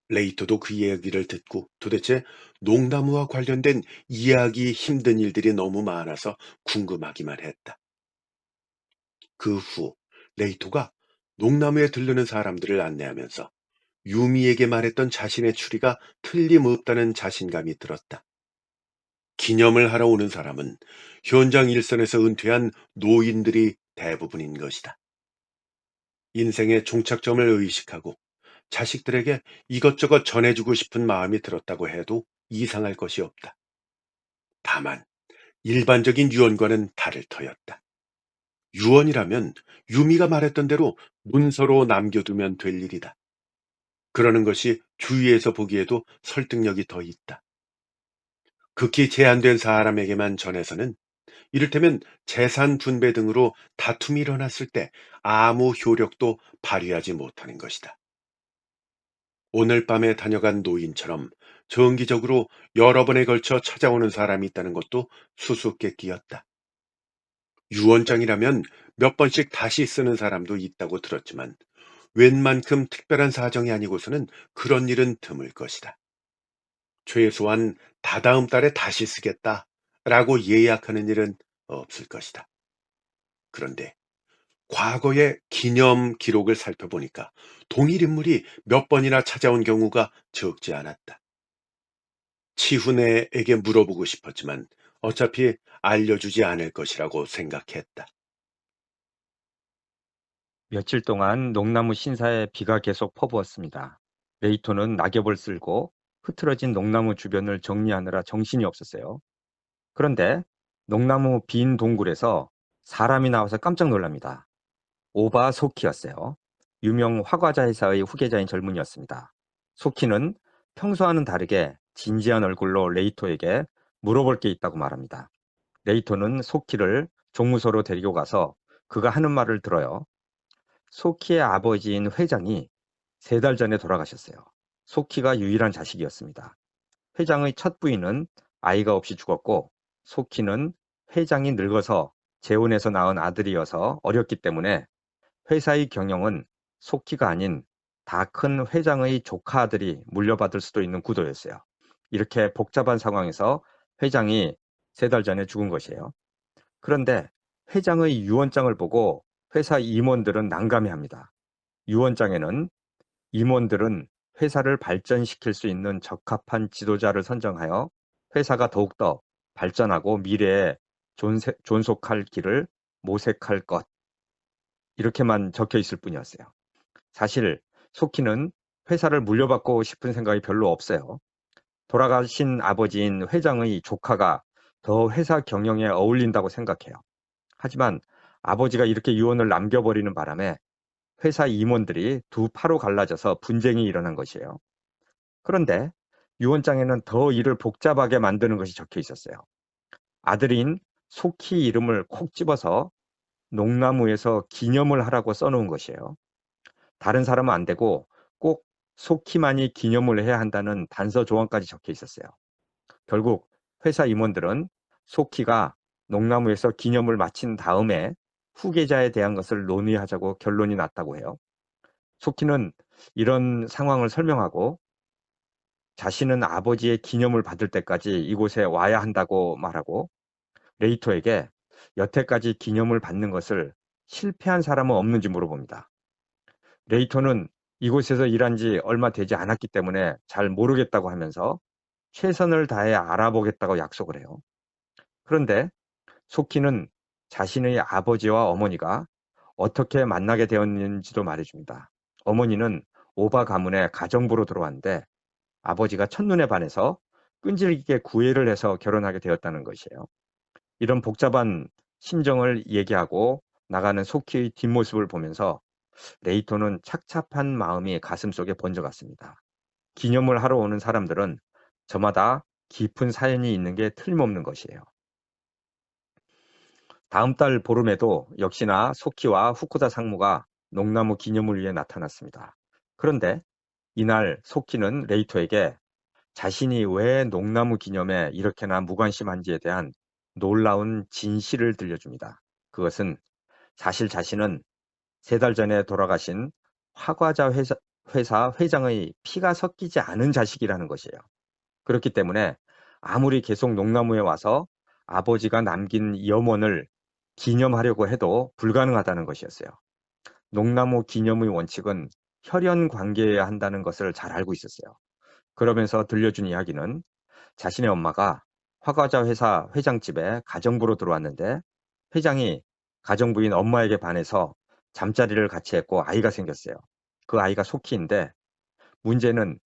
A: 레이토도 그 이야기를 듣고 도대체 농나무와 관련된 이해하기 힘든 일들이 너무 많아서 궁금하기만 했다. 그 후 레이토가 농나무에 들르는 사람들을 안내하면서 유미에게 말했던 자신의 추리가 틀림없다는 자신감이 들었다. 기념을 하러 오는 사람은 현장 일선에서 은퇴한 노인들이 대부분인 것이다. 인생의 종착점을 의식하고 자식들에게 이것저것 전해주고 싶은 마음이 들었다고 해도 이상할 것이 없다. 다만 일반적인 유언과는 다를 터였다. 유언이라면 유미가 말했던 대로 문서로 남겨두면 될 일이다. 그러는 것이 주위에서 보기에도 설득력이 더 있다. 극히 제한된 사람에게만 전해서는 이를테면 재산 분배 등으로 다툼이 일어났을 때 아무 효력도 발휘하지 못하는 것이다. 오늘 밤에 다녀간 노인처럼 정기적으로 여러 번에 걸쳐 찾아오는 사람이 있다는 것도 수수께끼였다. 유언장이라면 몇 번씩 다시 쓰는 사람도 있다고 들었지만 웬만큼 특별한 사정이 아니고서는 그런 일은 드물 것이다. 최소한 다다음 달에 다시 쓰겠다라고 예약하는 일은 없을 것이다. 그런데 과거의 기념 기록을 살펴보니까 동일 인물이 몇 번이나 찾아온 경우가 적지 않았다. 치훈에게 물어보고 싶었지만 어차피 알려주지 않을 것이라고 생각했다.
B: 며칠 동안 농나무 신사에 비가 계속 퍼부었습니다. 레이토는 낙엽을 쓸고 흐트러진 농나무 주변을 정리하느라 정신이 없었어요. 그런데 농나무 빈 동굴에서 사람이 나와서 깜짝 놀랍니다. 오바 소키였어요. 유명 화과자 회사의 후계자인 젊은이였습니다. 소키는 평소와는 다르게 진지한 얼굴로 레이토에게 물어볼 게 있다고 말합니다. 레이토는 소키를 종무소로 데리고 가서 그가 하는 말을 들어요. 소키의 아버지인 회장이 3달 전에 돌아가셨어요. 소키가 유일한 자식이었습니다. 회장의 첫 부인은 아이가 없이 죽었고, 소키는 회장이 늙어서 재혼해서 낳은 아들이어서 어렸기 때문에 회사의 경영은 소키가 아닌 다 큰 회장의 조카 아들이 물려받을 수도 있는 구도였어요. 이렇게 복잡한 상황에서 회장이 3달 전에 죽은 것이에요. 그런데 회장의 유언장을 보고 회사 임원들은 난감해합니다. 유언장에는 임원들은 회사를 발전시킬 수 있는 적합한 지도자를 선정하여 회사가 더욱더 발전하고 미래에 존속할 길을 모색할 것, 이렇게만 적혀 있을 뿐이었어요. 사실 소키는 회사를 물려받고 싶은 생각이 별로 없어요. 돌아가신 아버지인 회장의 조카가 더 회사 경영에 어울린다고 생각해요. 하지만 아버지가 이렇게 유언을 남겨버리는 바람에 회사 임원들이 두 파로 갈라져서 분쟁이 일어난 것이에요. 그런데 유언장에는 더 일을 복잡하게 만드는 것이 적혀 있었어요. 아들인 소키 이름을 콕 집어서 농나무에서 기념을 하라고 써놓은 것이에요. 다른 사람은 안 되고 꼭 소키만이 기념을 해야 한다는 단서 조항까지 적혀 있었어요. 결국 회사 임원들은 소키가 농나무에서 기념을 마친 다음에 후계자에 대한 것을 논의하자고 결론이 났다고 해요. 소키는 이런 상황을 설명하고 자신은 아버지의 기념을 받을 때까지 이곳에 와야 한다고 말하고 레이토에게 여태까지 기념을 받는 것을 실패한 사람은 없는지 물어봅니다. 레이토는 이곳에서 일한 지 얼마 되지 않았기 때문에 잘 모르겠다고 하면서 최선을 다해 알아보겠다고 약속을 해요. 그런데 소키는 자신의 아버지와 어머니가 어떻게 만나게 되었는지도 말해줍니다. 어머니는 오바 가문의 가정부로 들어왔는데 아버지가 첫눈에 반해서 끈질기게 구애를 해서 결혼하게 되었다는 것이에요. 이런 복잡한 심정을 얘기하고 나가는 소키의 뒷모습을 보면서 레이토는 착잡한 마음이 가슴속에 번져갔습니다. 기념을 하러 오는 사람들은 저마다 깊은 사연이 있는 게 틀림없는 것이에요. 다음 달 보름에도 역시나 소키와 후쿠다 상무가 농나무 기념을 위해 나타났습니다. 그런데 이날 소키는 레이토에게 자신이 왜 농나무 기념에 이렇게나 무관심한지에 대한 놀라운 진실을 들려줍니다. 그것은 사실 자신은 3달 전에 돌아가신 화과자 회사 회장의 피가 섞이지 않은 자식이라는 것이에요. 그렇기 때문에 아무리 계속 농나무에 와서 아버지가 남긴 염원을 기념하려고 해도 불가능하다는 것이었어요. 농나무 기념의 원칙은 혈연 관계여야 한다는 것을 잘 알고 있었어요. 그러면서 들려준 이야기는 자신의 엄마가 화과자 회사 회장집에 가정부로 들어왔는데 회장이 가정부인 엄마에게 반해서 잠자리를 같이 했고 아이가 생겼어요. 그 아이가 소키인데 문제는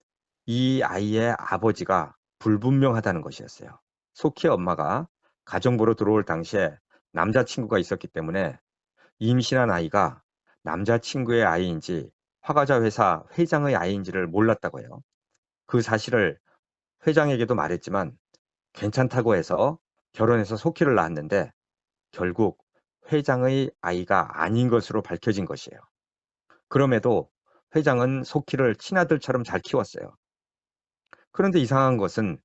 B: 이 아이의 아버지가 불분명하다는 것이었어요. 소키의 엄마가 가정부로 들어올 당시에 남자친구가 있었기 때문에 임신한 아이가 남자친구의 아이인지 화과자 회사 회장의 아이인지를 몰랐다고 해요. 그 사실을 회장에게도 말했지만 괜찮다고 해서 결혼해서 소키를 낳았는데 결국 회장의 아이가 아닌 것으로 밝혀진 것이에요. 그럼에도 회장은 소키를 친아들처럼 잘 키웠어요. 그런데 이상한 것은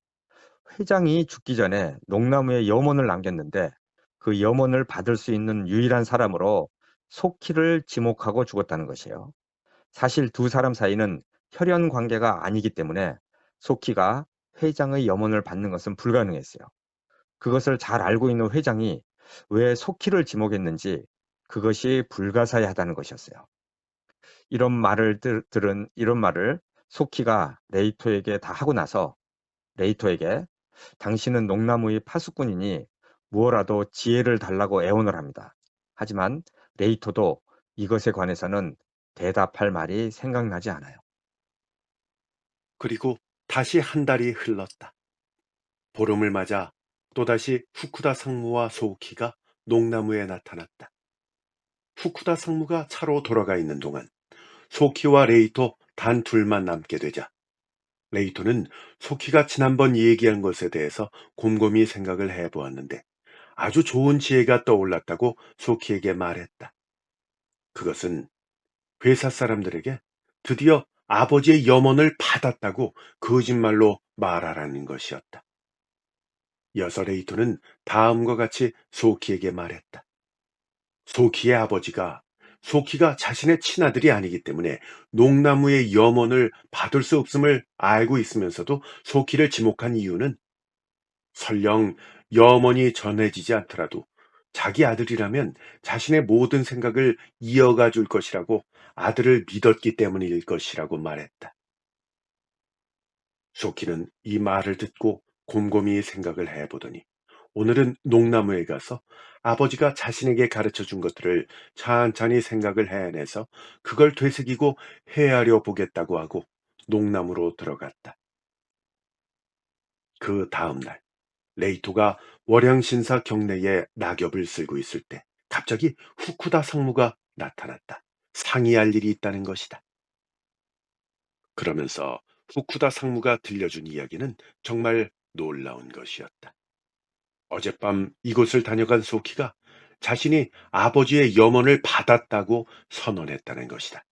B: 회장이 죽기 전에 농나무에 염원을 남겼는데 그 염원을 받을 수 있는 유일한 사람으로 소키를 지목하고 죽었다는 것이에요. 사실 두 사람 사이는 혈연 관계가 아니기 때문에 소키가 회장의 염원을 받는 것은 불가능했어요. 그것을 잘 알고 있는 회장이 왜 소키를 지목했는지 그것이 불가사의하다는 것이었어요. 이런 말을 소키가 레이토에게 다 하고 나서 레이토에게 당신은 농나무의 파수꾼이니 무엇라도 지혜를 달라고 애원을 합니다. 하지만 레이토도 이것에 관해서는 대답할 말이 생각나지 않아요.
A: 그리고 다시 한 달이 흘렀다. 보름을 맞아 또다시 후쿠다 상무와 소우키가 농나무에 나타났다. 후쿠다 상무가 차로 돌아가 있는 동안 소키와 레이토 단 둘만 남게 되자 레이토는 소키가 지난번 얘기한 것에 대해서 곰곰이 생각을 해보았는데 아주 좋은 지혜가 떠올랐다고 소키에게 말했다. 그것은 회사 사람들에게 드디어 아버지의 염원을 받았다고 거짓말로 말하라는 것이었다. 이어서 레이토는 다음과 같이 소키에게 말했다. 소키의 아버지가 소키가 자신의 친아들이 아니기 때문에 농나무의 염원을 받을 수 없음을 알고 있으면서도 소키를 지목한 이유는 설령 염원이 전해지지 않더라도 자기 아들이라면 자신의 모든 생각을 이어가 줄 것이라고 아들을 믿었기 때문일 것이라고 말했다. 소키는 이 말을 듣고 곰곰이 생각을 해보더니 오늘은 농나무에 가서 아버지가 자신에게 가르쳐 준 것들을 찬찬히 생각을 해내서 그걸 되새기고 헤아려 보겠다고 하고 농나무로 들어갔다. 그 다음 날 레이토가 월양신사 경내에 낙엽을 쓸고 있을 때 갑자기 후쿠다 상무가 나타났다. 상의할 일이 있다는 것이다. 그러면서 후쿠다 상무가 들려준 이야기는 정말 놀라운 것이었다. 어젯밤 이곳을 다녀간 소키가 자신이 아버지의 염원을 받았다고 선언했다는 것이다.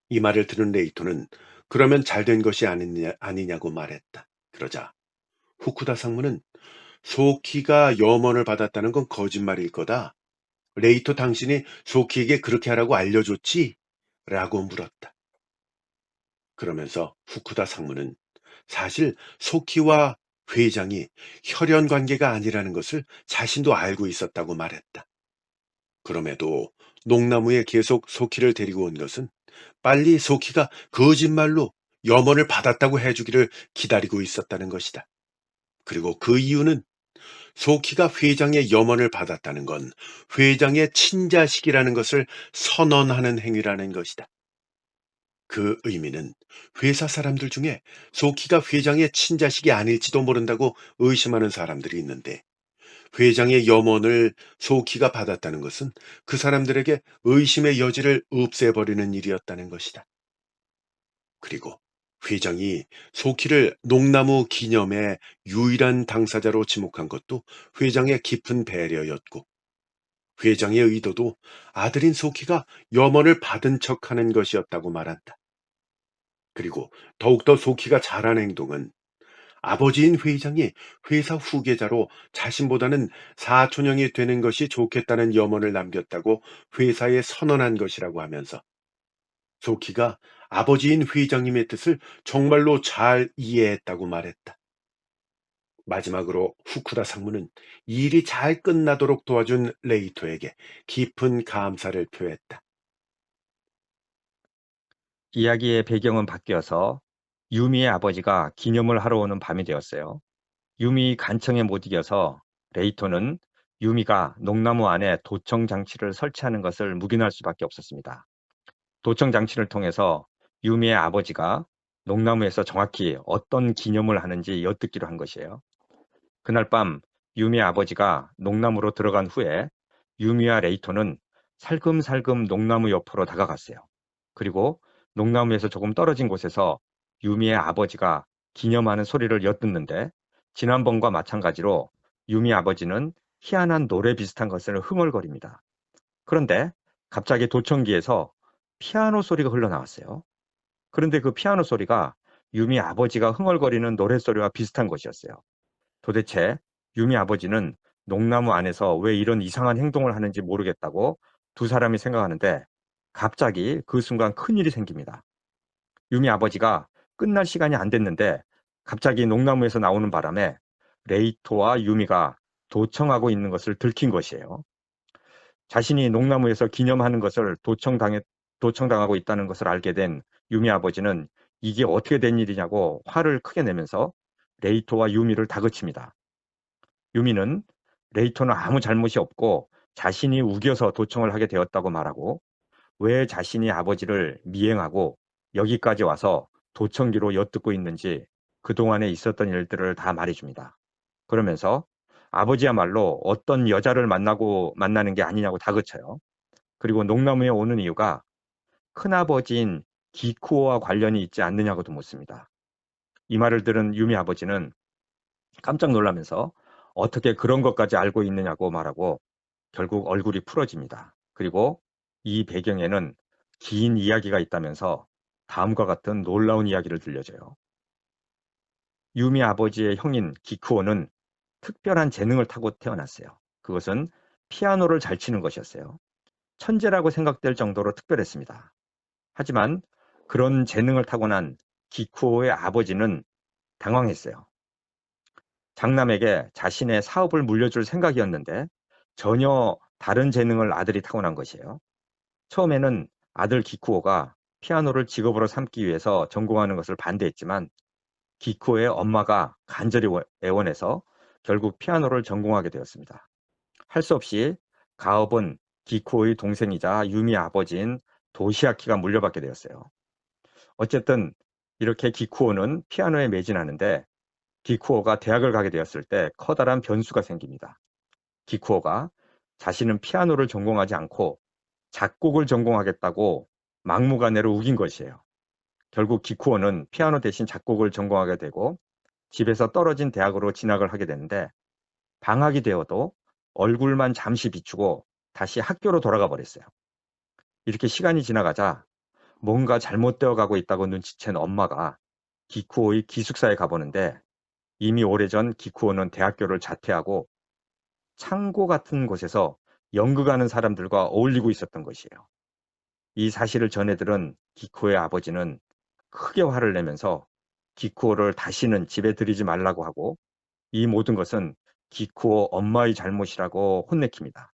A: 이 말을 들은 레이토는 그러면 잘된 것이 아니냐고 말했다. 그러자 후쿠다 상무는 소키가 염원을 받았다는 건 거짓말일 거다. 레이토 당신이 소키에게 그렇게 하라고 알려줬지? 라고 물었다. 그러면서 후쿠다 상무는 사실 소키와 회장이 혈연 관계가 아니라는 것을 자신도 알고 있었다고 말했다. 그럼에도 농나무에 계속 소키를 데리고 온 것은 빨리 소키가 거짓말로 염원을 받았다고 해주기를 기다리고 있었다는 것이다. 그리고 그 이유는 소키가 회장의 염원을 받았다는 건 회장의 친자식이라는 것을 선언하는 행위라는 것이다. 그 의미는 회사 사람들 중에 소키가 회장의 친자식이 아닐지도 모른다고 의심하는 사람들이 있는데 회장의 염원을 소키가 받았다는 것은 그 사람들에게 의심의 여지를 없애버리는 일이었다는 것이다. 그리고 회장이 소키를 농나무 기념의 유일한 당사자로 지목한 것도 회장의 깊은 배려였고 회장의 의도도 아들인 소키가 염원을 받은 척하는 것이었다고 말한다. 그리고 더욱더 소키가 잘한 행동은 아버지인 회장이 회사 후계자로 자신보다는 사촌형이 되는 것이 좋겠다는 염원을 남겼다고 회사에 선언한 것이라고 하면서 소키가 아버지인 회장님의 뜻을 정말로 잘 이해했다고 말했다. 마지막으로 후쿠다 상무는 이 일이 잘 끝나도록 도와준 레이토에게 깊은 감사를 표했다.
B: 이야기의 배경은 바뀌어서 유미의 아버지가 기념을 하러 오는 밤이 되었어요. 유미 간청에 못 이겨서 레이토는 유미가 농나무 안에 도청 장치를 설치하는 것을 묵인할 수밖에 없었습니다. 도청 장치를 통해서 유미의 아버지가 농나무에서 정확히 어떤 기념을 하는지 엿듣기로 한 것이에요. 그날 밤 유미의 아버지가 농나무로 들어간 후에 유미와 레이토는 살금살금 농나무 옆으로 다가갔어요. 그리고 농나무에서 조금 떨어진 곳에서 유미의 아버지가 기념하는 소리를 엿듣는데 지난번과 마찬가지로 유미 아버지는 희한한 노래 비슷한 것을 흥얼거립니다. 그런데 갑자기 도청기에서 피아노 소리가 흘러나왔어요. 그런데 그 피아노 소리가 유미 아버지가 흥얼거리는 노랫소리와 비슷한 것이었어요. 도대체 유미 아버지는 농나무 안에서 왜 이런 이상한 행동을 하는지 모르겠다고 두 사람이 생각하는데 갑자기 그 순간 큰일이 생깁니다. 유미 아버지가 끝날 시간이 안 됐는데 갑자기 농나무에서 나오는 바람에 레이토와 유미가 도청하고 있는 것을 들킨 것이에요. 자신이 농나무에서 기념하는 것을 도청당하고 있다는 것을 알게 된 유미 아버지는 이게 어떻게 된 일이냐고 화를 크게 내면서 레이토와 유미를 다그칩니다. 유미는 레이토는 아무 잘못이 없고 자신이 우겨서 도청을 하게 되었다고 말하고, 왜 자신이 아버지를 미행하고 여기까지 와서 도청기로 엿듣고 있는지 그동안에 있었던 일들을 다 말해줍니다. 그러면서 아버지야말로 어떤 여자를 만나는 게 아니냐고 다그쳐요. 그리고 농나무에 오는 이유가 큰아버지인 기쿠오와 관련이 있지 않느냐고도 묻습니다. 이 말을 들은 유미 아버지는 깜짝 놀라면서 어떻게 그런 것까지 알고 있느냐고 말하고 결국 얼굴이 풀어집니다. 그리고 이 배경에는 긴 이야기가 있다면서 다음과 같은 놀라운 이야기를 들려줘요. 유미 아버지의 형인 기쿠오는 특별한 재능을 타고 태어났어요. 그것은 피아노를 잘 치는 것이었어요. 천재라고 생각될 정도로 특별했습니다. 하지만 그런 재능을 타고난 기쿠오의 아버지는 당황했어요. 장남에게 자신의 사업을 물려줄 생각이었는데 전혀 다른 재능을 아들이 타고난 것이에요. 처음에는 아들 기쿠오가 피아노를 직업으로 삼기 위해서 전공하는 것을 반대했지만 기쿠오의 엄마가 간절히 애원해서 결국 피아노를 전공하게 되었습니다. 할 수 없이 가업은 기쿠오의 동생이자 유미 아버지인 도시아키가 물려받게 되었어요. 어쨌든 이렇게 기쿠오는 피아노에 매진하는데, 기쿠오가 대학을 가게 되었을 때 커다란 변수가 생깁니다. 기쿠오가 자신은 피아노를 전공하지 않고 작곡을 전공하겠다고 막무가내로 우긴 것이에요. 결국 기쿠오는 피아노 대신 작곡을 전공하게 되고 집에서 떨어진 대학으로 진학을 하게 되는데, 방학이 되어도 얼굴만 잠시 비추고 다시 학교로 돌아가 버렸어요. 이렇게 시간이 지나가자 뭔가 잘못되어 가고 있다고 눈치챈 엄마가 기쿠오의 기숙사에 가보는데, 이미 오래전 기쿠오는 대학교를 자퇴하고 창고 같은 곳에서 연극하는 사람들과 어울리고 있었던 것이에요. 이 사실을 전해 들은 기쿠오의 아버지는 크게 화를 내면서 기쿠오를 다시는 집에 들이지 말라고 하고, 이 모든 것은 기쿠오 엄마의 잘못이라고 혼내킵니다.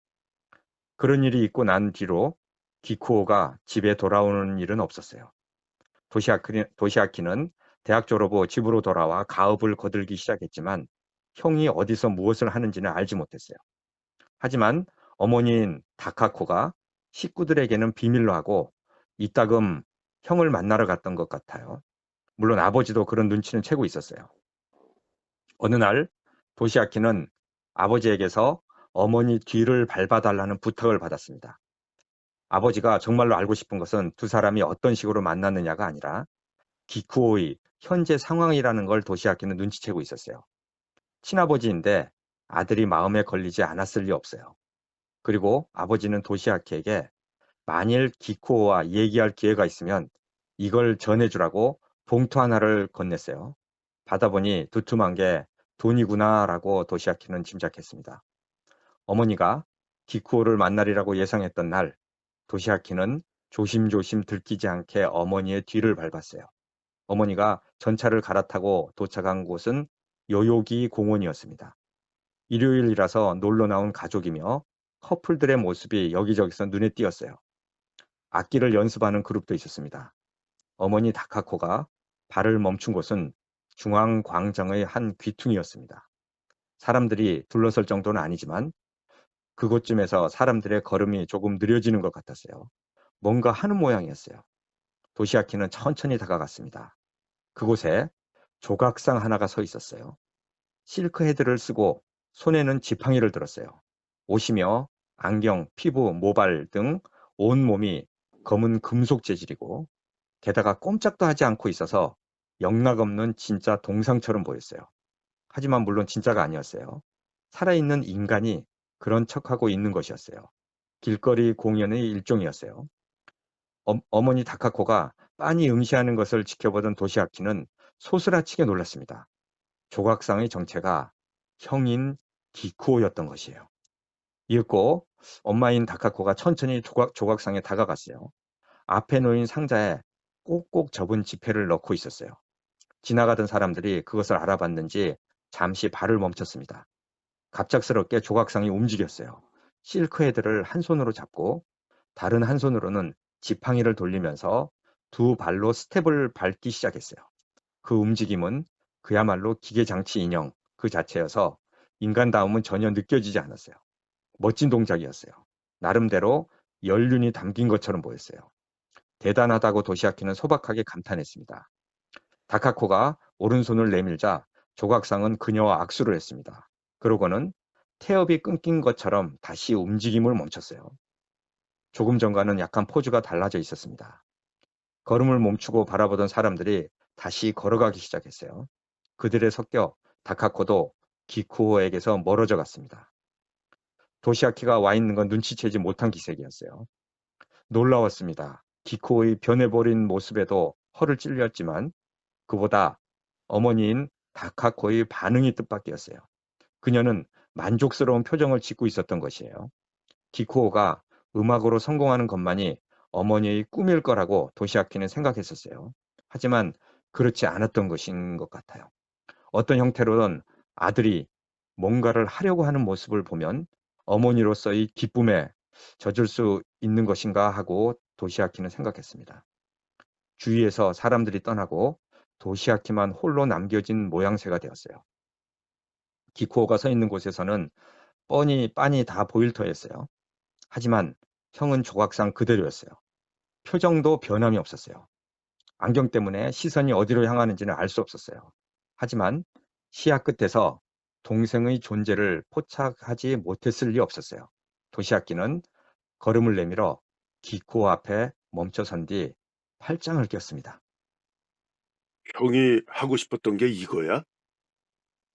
B: 그런 일이 있고 난 뒤로 기쿠오가 집에 돌아오는 일은 없었어요. 도시아키는 대학 졸업 후 집으로 돌아와 가업을 거들기 시작했지만 형이 어디서 무엇을 하는지는 알지 못했어요. 하지만 어머니인 다카코가 식구들에게는 비밀로 하고 이따금 형을 만나러 갔던 것 같아요. 물론 아버지도 그런 눈치는 채고 있었어요. 어느 날 도시아키는 아버지에게서 어머니 뒤를 밟아달라는 부탁을 받았습니다. 아버지가 정말로 알고 싶은 것은 두 사람이 어떤 식으로 만났느냐가 아니라 기쿠오의 현재 상황이라는 걸 도시아키는 눈치채고 있었어요. 친아버지인데 아들이 마음에 걸리지 않았을 리 없어요. 그리고 아버지는 도시아키에게 만일 기쿠오와 얘기할 기회가 있으면 이걸 전해주라고 봉투 하나를 건넸어요. 받아보니 두툼한 게 돈이구나라고 도시아키는 짐작했습니다. 어머니가 기쿠오를 만나리라고 예상했던 날, 도시아키는 조심조심 들키지 않게 어머니의 뒤를 밟았어요. 어머니가 전차를 갈아타고 도착한 곳은 요요기 공원이었습니다. 일요일이라서 놀러 나온 가족이며 커플들의 모습이 여기저기서 눈에 띄었어요. 악기를 연습하는 그룹도 있었습니다. 어머니 다카코가 발을 멈춘 곳은 중앙광장의 한 귀퉁이였습니다. 사람들이 둘러설 정도는 아니지만 그곳쯤에서 사람들의 걸음이 조금 느려지는 것 같았어요. 뭔가 하는 모양이었어요. 도시아키는 천천히 다가갔습니다. 그곳에 조각상 하나가 서 있었어요. 실크 헤드를 쓰고 손에는 지팡이를 들었어요. 옷이며 안경, 피부, 모발 등 온몸이 검은 금속 재질이고 게다가 꼼짝도 하지 않고 있어서 영락없는 진짜 동상처럼 보였어요. 하지만 물론 진짜가 아니었어요. 살아있는 인간이 그런 척하고 있는 것이었어요. 길거리 공연의 일종이었어요. 어머니 다카코가 빤히 응시하는 것을 지켜보던 도시아키는 소스라치게 놀랐습니다. 조각상의 정체가 형인 기쿠오였던 것이에요. 이윽고 엄마인 다카코가 천천히 조각상에 다가갔어요. 앞에 놓인 상자에 꼭꼭 접은 지폐를 넣고 있었어요. 지나가던 사람들이 그것을 알아봤는지 잠시 발을 멈췄습니다. 갑작스럽게 조각상이 움직였어요. 실크헤드를 한 손으로 잡고 다른 한 손으로는 지팡이를 돌리면서 두 발로 스텝을 밟기 시작했어요. 그 움직임은 그야말로 기계장치 인형 그 자체여서 인간다움은 전혀 느껴지지 않았어요. 멋진 동작이었어요. 나름대로 연륜이 담긴 것처럼 보였어요. 대단하다고 도시아키는 소박하게 감탄했습니다. 다카코가 오른손을 내밀자 조각상은 그녀와 악수를 했습니다. 그러고는 태엽이 끊긴 것처럼 다시 움직임을 멈췄어요. 조금 전과는 약간 포즈가 달라져 있었습니다. 걸음을 멈추고 바라보던 사람들이 다시 걸어가기 시작했어요. 그들에 섞여 다카코도 기쿠오에게서 멀어져 갔습니다. 도시아키가 와 있는 건 눈치채지 못한 기색이었어요. 놀라웠습니다. 기쿠오의 변해버린 모습에도 허를 찔렸지만 그보다 어머니인 다카코의 반응이 뜻밖이었어요. 그녀는 만족스러운 표정을 짓고 있었던 것이에요. 기쿠오가 음악으로 성공하는 것만이 어머니의 꿈일 거라고 도시아키는 생각했었어요. 하지만 그렇지 않았던 것인 것 같아요. 어떤 형태로든 아들이 뭔가를 하려고 하는 모습을 보면 어머니로서의 기쁨에 젖을 수 있는 것인가 하고 도시아키는 생각했습니다. 주위에서 사람들이 떠나고 도시아키만 홀로 남겨진 모양새가 되었어요. 기쿠오가 서 있는 곳에서는 빤히 다 보일 터였어요. 하지만 형은 조각상 그대로였어요. 표정도 변함이 없었어요. 안경 때문에 시선이 어디로 향하는지는 알 수 없었어요. 하지만 시야 끝에서 동생의 존재를 포착하지 못했을 리 없었어요. 도시아키는 걸음을 내밀어 기쿠오 앞에 멈춰선 뒤 팔짱을 꼈습니다.
A: 형이 하고 싶었던 게 이거야?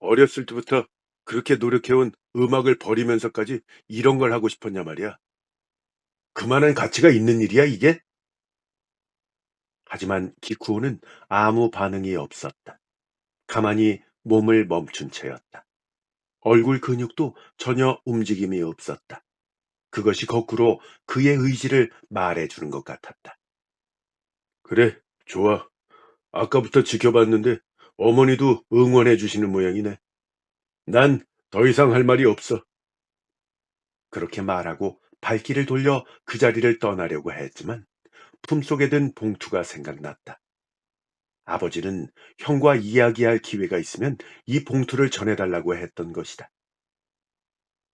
A: 어렸을 때부터 그렇게 노력해온 음악을 버리면서까지 이런 걸 하고 싶었냐 말이야. 그만한 가치가 있는 일이야, 이게? 하지만 기쿠오는 아무 반응이 없었다. 가만히 몸을 멈춘 채였다. 얼굴 근육도 전혀 움직임이 없었다. 그것이 거꾸로 그의 의지를 말해주는 것 같았다. 그래, 좋아. 아까부터 지켜봤는데 어머니도 응원해 주시는 모양이네. 난 더 이상 할 말이 없어. 그렇게 말하고 발길을 돌려 그 자리를 떠나려고 했지만 품속에 든 봉투가 생각났다. 아버지는 형과 이야기할 기회가 있으면 이 봉투를 전해달라고 했던 것이다.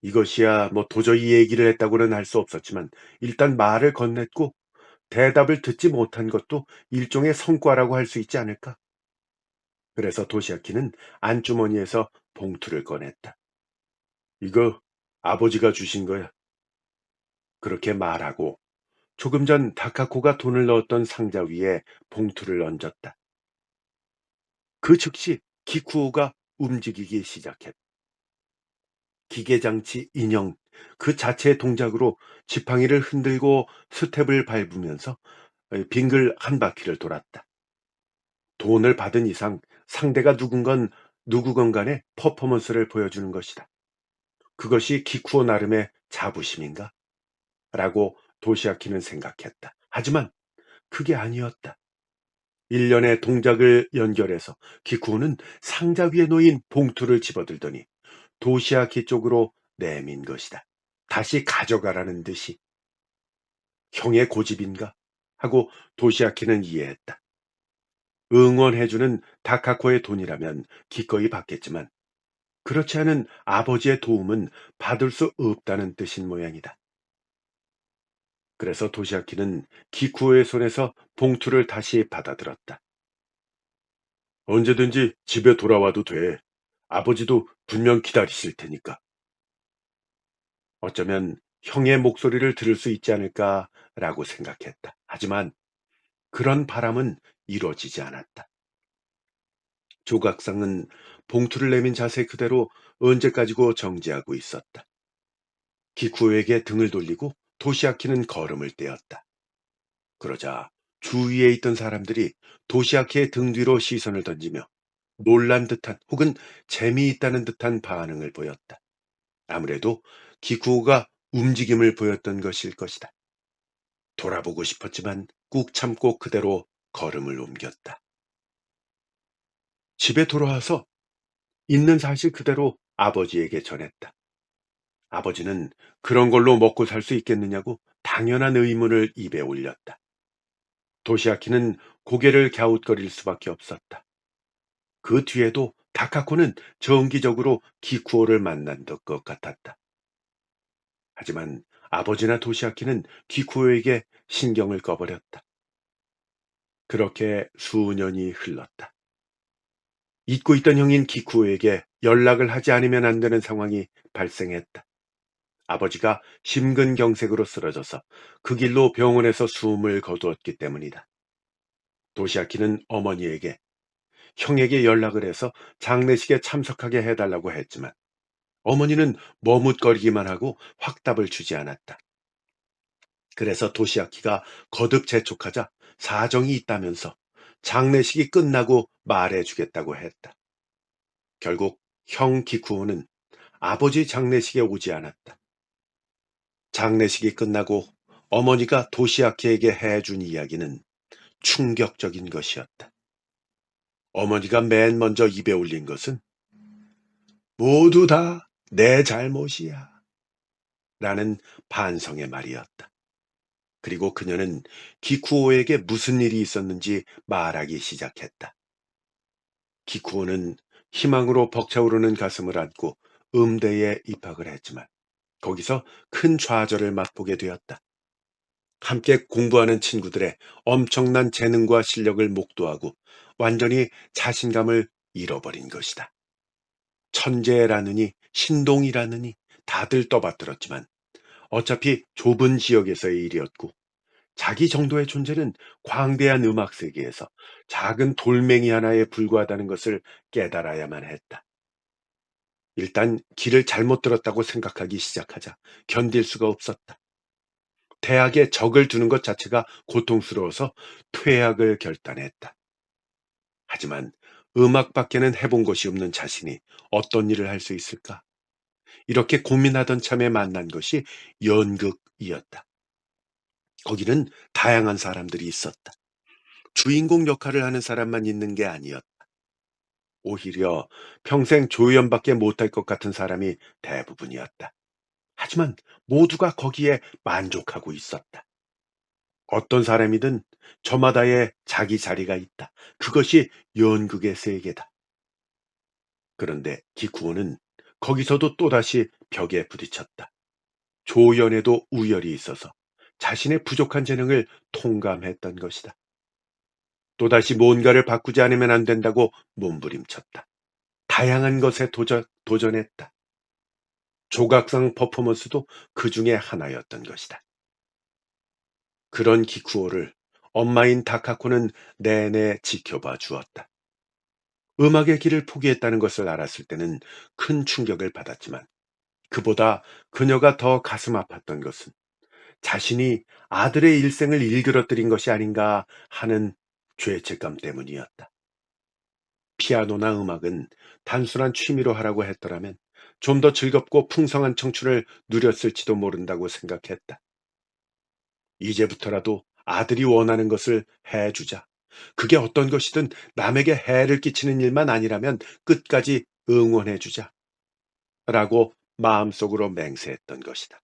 A: 이것이야 뭐 도저히 얘기를 했다고는 할 수 없었지만 일단 말을 건넸고 대답을 듣지 못한 것도 일종의 성과라고 할 수 있지 않을까? 그래서 도시아키는 안주머니에서 봉투를 꺼냈다. 이거 아버지가 주신 거야. 그렇게 말하고 조금 전 다카코가 돈을 넣었던 상자 위에 봉투를 얹었다. 그 즉시 기쿠오가 움직이기 시작했다. 기계장치 인형 그 자체의 동작으로 지팡이를 흔들고 스텝을 밟으면서 빙글 한 바퀴를 돌았다. 돈을 받은 이상 상대가 누구건 간에 퍼포먼스를 보여주는 것이다. 그것이 기쿠오 나름의 자부심인가? 라고 도시아키는 생각했다. 하지만 그게 아니었다. 일련의 동작을 연결해서 기쿠오는 상자 위에 놓인 봉투를 집어들더니 도시아키 쪽으로 내민 것이다. 다시 가져가라는 듯이. 형의 고집인가? 하고 도시아키는 이해했다. 응원해주는 다카코의 돈이라면 기꺼이 받겠지만 그렇지 않은 아버지의 도움은 받을 수 없다는 뜻인 모양이다. 그래서 도시아키는 기쿠오의 손에서 봉투를 다시 받아들었다. 언제든지 집에 돌아와도 돼. 아버지도 분명 기다리실 테니까. 어쩌면 형의 목소리를 들을 수 있지 않을까라고 생각했다. 하지만 그런 바람은 이루어지지 않았다. 조각상은 봉투를 내민 자세 그대로 언제까지고 정지하고 있었다. 기쿠에게 등을 돌리고 도시아키는 걸음을 떼었다. 그러자 주위에 있던 사람들이 도시아키의 등 뒤로 시선을 던지며 놀란 듯한 혹은 재미있다는 듯한 반응을 보였다. 아무래도 기쿠오가 움직임을 보였던 것일 것이다. 돌아보고 싶었지만 꾹 참고 그대로 걸음을 옮겼다. 집에 돌아와서 있는 사실 그대로 아버지에게 전했다. 아버지는 그런 걸로 먹고 살 수 있겠느냐고 당연한 의문을 입에 올렸다. 도시아키는 고개를 갸웃거릴 수밖에 없었다. 그 뒤에도 다카코는 정기적으로 기쿠오를 만난 것 같았다. 하지만 아버지나 도시아키는 기쿠오에게 신경을 꺼버렸다. 그렇게 수년이 흘렀다. 잊고 있던 형인 기쿠오에게 연락을 하지 않으면 안 되는 상황이 발생했다. 아버지가 심근경색으로 쓰러져서 그 길로 병원에서 숨을 거두었기 때문이다. 도시아키는 어머니에게 형에게 연락을 해서 장례식에 참석하게 해달라고 했지만 어머니는 머뭇거리기만 하고 확답을 주지 않았다. 그래서 도시아키가 거듭 재촉하자 사정이 있다면서 장례식이 끝나고 말해주겠다고 했다. 결국 형 기쿠오는 아버지 장례식에 오지 않았다. 장례식이 끝나고 어머니가 도시아키에게 해준 이야기는 충격적인 것이었다. 어머니가 맨 먼저 입에 올린 것은 모두 다 내 잘못이야 라는 반성의 말이었다. 그리고 그녀는 기쿠오에게 무슨 일이 있었는지 말하기 시작했다. 기쿠오는 희망으로 벅차오르는 가슴을 안고 음대에 입학을 했지만 거기서 큰 좌절을 맛보게 되었다. 함께 공부하는 친구들의 엄청난 재능과 실력을 목도하고 완전히 자신감을 잃어버린 것이다. 천재라느니 신동이라느니 다들 떠받들었지만 어차피 좁은 지역에서의 일이었고 자기 정도의 존재는 광대한 음악 세계에서 작은 돌멩이 하나에 불과하다는 것을 깨달아야만 했다. 일단 길을 잘못 들었다고 생각하기 시작하자 견딜 수가 없었다. 대학에 적을 두는 것 자체가 고통스러워서 퇴학을 결단했다. 하지만 음악밖에는 해본 것이 없는 자신이 어떤 일을 할 수 있을까? 이렇게 고민하던 참에 만난 것이 연극이었다. 거기는 다양한 사람들이 있었다. 주인공 역할을 하는 사람만 있는 게 아니었다. 오히려 평생 조연밖에 못할 것 같은 사람이 대부분이었다. 하지만 모두가 거기에 만족하고 있었다. 어떤 사람이든 저마다의 자기 자리가 있다. 그것이 연극의 세계다. 그런데 기쿠오는 거기서도 또다시 벽에 부딪혔다. 조연에도 우열이 있어서 자신의 부족한 재능을 통감했던 것이다. 또다시 뭔가를 바꾸지 않으면 안 된다고 몸부림쳤다. 다양한 것에 도전했다. 조각상 퍼포먼스도 그 중에 하나였던 것이다. 그런 기쿠오를 엄마인 다카코는 내내 지켜봐 주었다. 음악의 길을 포기했다는 것을 알았을 때는 큰 충격을 받았지만 그보다 그녀가 더 가슴 아팠던 것은 자신이 아들의 일생을 일그러뜨린 것이 아닌가 하는 죄책감 때문이었다. 피아노나 음악은 단순한 취미로 하라고 했더라면 좀 더 즐겁고 풍성한 청춘을 누렸을지도 모른다고 생각했다. 이제부터라도 아들이 원하는 것을 해주자. 그게 어떤 것이든 남에게 해를 끼치는 일만 아니라면 끝까지 응원해주자. 라고 마음속으로 맹세했던 것이다.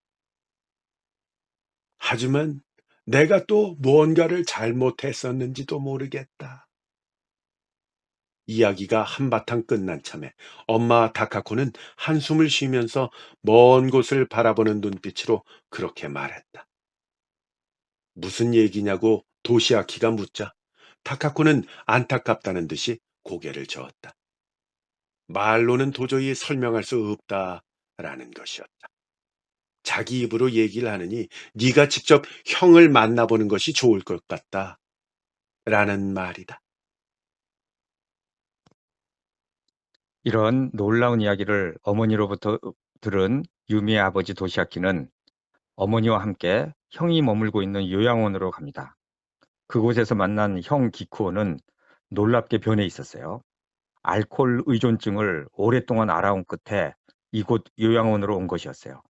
A: 하지만 내가 또 무언가를 잘못했었는지도 모르겠다. 이야기가 한바탕 끝난 참에 엄마 다카코는 한숨을 쉬면서 먼 곳을 바라보는 눈빛으로 그렇게 말했다. 무슨 얘기냐고 도시아키가 묻자 다카코는 안타깝다는 듯이 고개를 저었다. 말로는 도저히 설명할 수 없다라는 것이었다. 자기 입으로 얘기를 하느니 네가 직접 형을 만나보는 것이 좋을 것 같다. 라는 말이다.
B: 이런 놀라운 이야기를 어머니로부터 들은 유미의 아버지 도시아키는 어머니와 함께 형이 머물고 있는 요양원으로 갑니다. 그곳에서 만난 형 기쿠오는 놀랍게 변해 있었어요. 알코올 의존증을 오랫동안 알아온 끝에 이곳 요양원으로 온 것이었어요.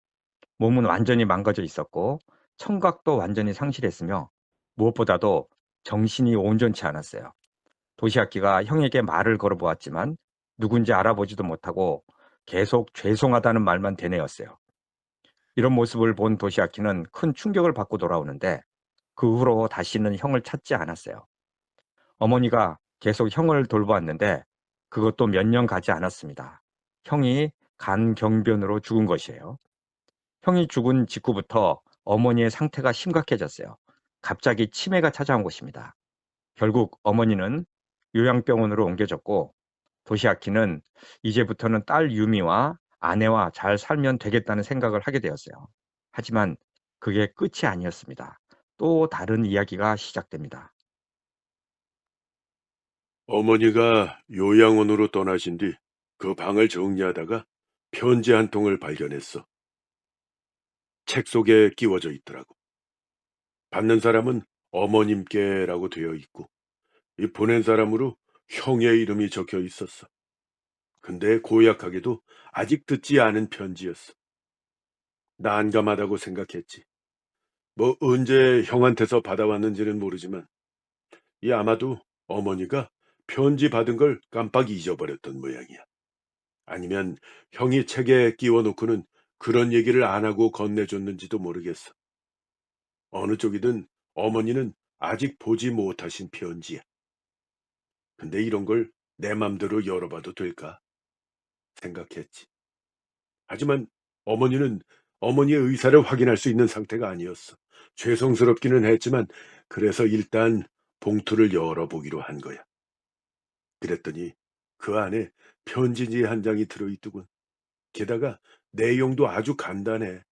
B: 몸은 완전히 망가져 있었고 청각도 완전히 상실했으며 무엇보다도 정신이 온전치 않았어요. 도시아키가 형에게 말을 걸어보았지만 누군지 알아보지도 못하고 계속 죄송하다는 말만 되뇌었어요. 이런 모습을 본 도시아키는 큰 충격을 받고 돌아오는데 그 후로 다시는 형을 찾지 않았어요. 어머니가 계속 형을 돌보았는데 그것도 몇 년 가지 않았습니다. 형이 간경변으로 죽은 것이에요. 형이 죽은 직후부터 어머니의 상태가 심각해졌어요. 갑자기 치매가 찾아온 것입니다. 결국 어머니는 요양병원으로 옮겨졌고 도시아키는 이제부터는 딸 유미와 아내와 잘 살면 되겠다는 생각을 하게 되었어요. 하지만 그게 끝이 아니었습니다. 또 다른 이야기가 시작됩니다.
A: 어머니가 요양원으로 떠나신 뒤 그 방을 정리하다가 편지 한 통을 발견했어. 책 속에 끼워져 있더라고. 받는 사람은 어머님께라고 되어 있고, 이 보낸 사람으로 형의 이름이 적혀 있었어. 근데 고약하게도 아직 듣지 않은 편지였어. 난감하다고 생각했지. 뭐 언제 형한테서 받아왔는지는 모르지만, 이 아마도 어머니가 편지 받은 걸 깜빡 잊어버렸던 모양이야. 아니면 형이 책에 끼워 놓고는 그런 얘기를 안 하고 건네줬는지도 모르겠어. 어느 쪽이든 어머니는 아직 보지 못하신 편지야. 근데 이런 걸 내 맘대로 열어봐도 될까 생각했지. 하지만 어머니는 어머니의 의사를 확인할 수 있는 상태가 아니었어. 죄송스럽기는 했지만 그래서 일단 봉투를 열어보기로 한 거야. 그랬더니 그 안에 편지지 한 장이 들어있더군. 게다가 내용도 아주 간단해.